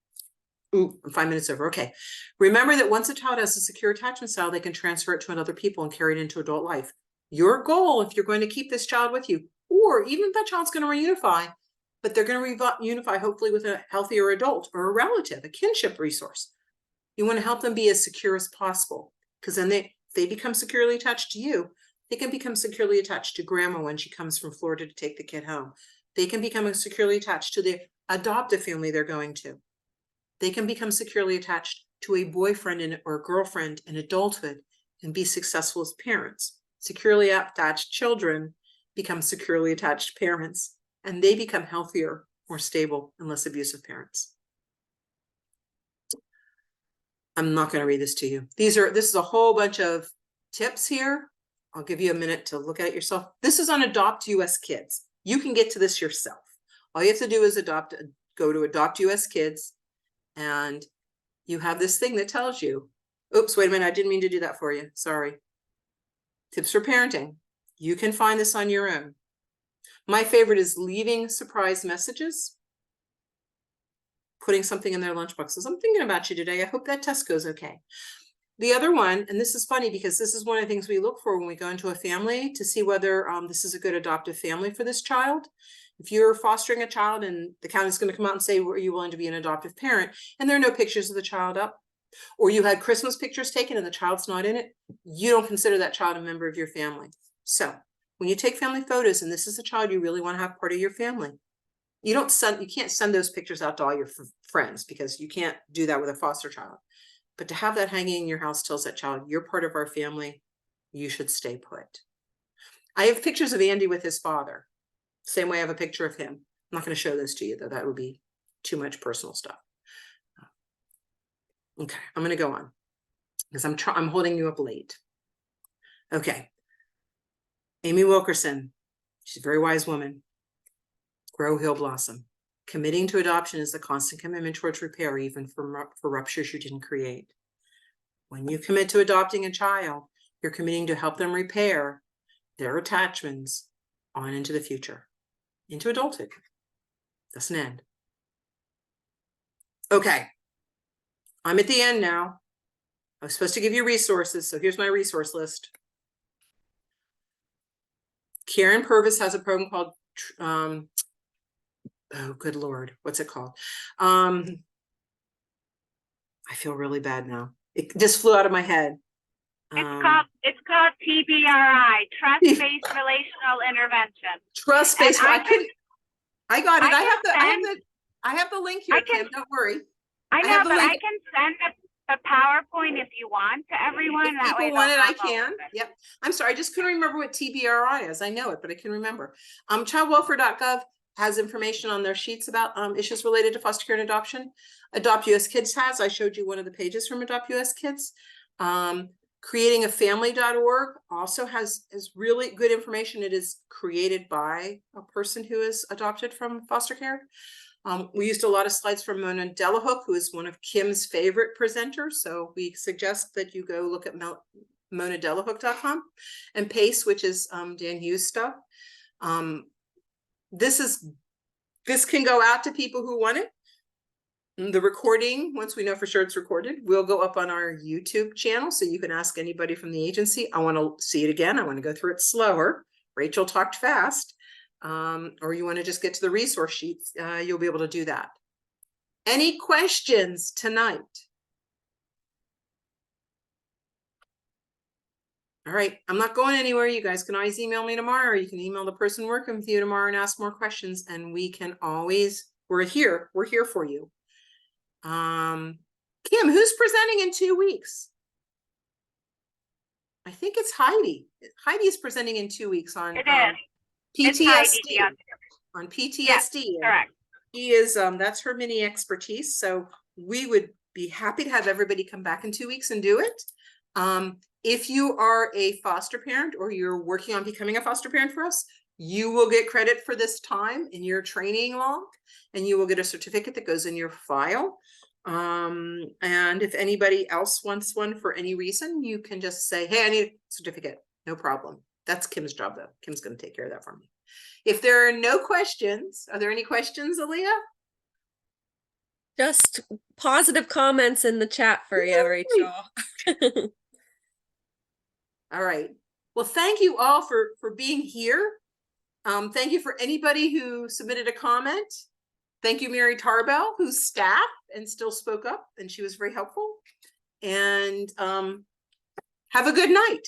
Ooh, I'm 5 minutes over. Okay. Remember that once a child has a secure attachment style, they can transfer it to other people and carry it into adult life. Your goal, if you're going to keep this child with you, or even if that child's going to reunify, but they're going to reunify hopefully with a healthier adult or a relative, a kinship resource. You want to help them be as secure as possible, because then if they become securely attached to you, they can become securely attached to grandma when she comes from Florida to take the kid home. They can become securely attached to the adoptive family they're going to. They can become securely attached to a boyfriend or a girlfriend in adulthood and be successful as parents. Securely attached children become securely attached parents, and they become healthier, more stable, and less abusive parents. I'm not going to read this to you. This is a whole bunch of tips here. I'll give you a minute to look at it yourself. This is on Adopt US Kids. You can get to this yourself. All you have to do is go to Adopt US Kids, and you have this thing that tells you, oops, wait a minute, I didn't mean to do that for you. Sorry. Tips for parenting. You can find this on your own. My favorite is leaving surprise messages. Putting something in their lunchboxes. I'm thinking about you today. I hope that test goes okay. The other one, and this is funny because this is one of the things we look for when we go into a family to see whether this is a good adoptive family for this child. If you're fostering a child and the county's going to come out and say, are you willing to be an adoptive parent? And there are no pictures of the child up, or you had Christmas pictures taken and the child's not in it, you don't consider that child a member of your family. So when you take family photos and this is a child you really want to have part of your family, you can't send those pictures out to all your friends because you can't do that with a foster child. But to have that hanging in your house tells that child, you're part of our family. You should stay put. I have pictures of Andy with his father. Same way I have a picture of him. I'm not going to show those to you, though. That would be too much personal stuff. Okay, I'm going to go on because I'm holding you up late. Okay. Amy Wilkerson. She's a very wise woman. Grow, heal, blossom. Committing to adoption is the constant commitment towards repair, even for ruptures you didn't create. When you commit to adopting a child, you're committing to help them repair their attachments on into the future, into adulthood. Doesn't end. Okay. I'm at the end now. I was supposed to give you resources, so here's my resource list. Karen Purvis has a program called oh, good Lord. What's it called? I feel really bad now. It just flew out of my head. It's called TBRI, Trust-Based Relational Intervention. Trust-based. I got it. I have the link here, Kim. Don't worry. I know, but I can send the PowerPoint if you want to everyone. If people want it, I can. Yep. I'm sorry. I just couldn't remember what TBRI is. I know it, but I can remember. Childwelfare.gov has information on their sheets about issues related to foster care and adoption. Adopt US Kids has. I showed you one of the pages from Adopt US Kids. Creatingafamily.org also has really good information. It is created by a person who is adopted from foster care. We used a lot of slides from Mona Delahook, who is one of Kim's favorite presenters. So we suggest that you go look at monadelahook.com, and PACE, which is Dan Hughes' stuff. This can go out to people who want it. The recording, once we know for sure it's recorded, will go up on our YouTube channel. So you can ask anybody from the agency, I want to see it again. I want to go through it slower. Rachel talked fast. Or you want to just get to the resource sheets, you'll be able to do that. Any questions tonight? All right, I'm not going anywhere. You guys can always email me tomorrow, or you can email the person working with you tomorrow and ask more questions, and we can always, we're here for you. Kim, who's presenting in 2 weeks? I think it's Heidi. Heidi is presenting in 2 weeks on PTSD. On PTSD. Yes, correct. She is, that's her mini expertise. So we would be happy to have everybody come back in 2 weeks and do it. If you are a foster parent or you're working on becoming a foster parent for us, you will get credit for this time in your training log, and you will get a certificate that goes in your file. And if anybody else wants one for any reason, you can just say, hey, I need a certificate. No problem. That's Kim's job, though. Kim's going to take care of that for me. If there are no questions, are there any questions, Aaliyah? Just positive comments in the chat for you, Rachel. All right. Well, thank you all for being here. Thank you for anybody who submitted a comment. Thank you, Mary Tarbell, who's staff and still spoke up, and she was very helpful. And have a good night.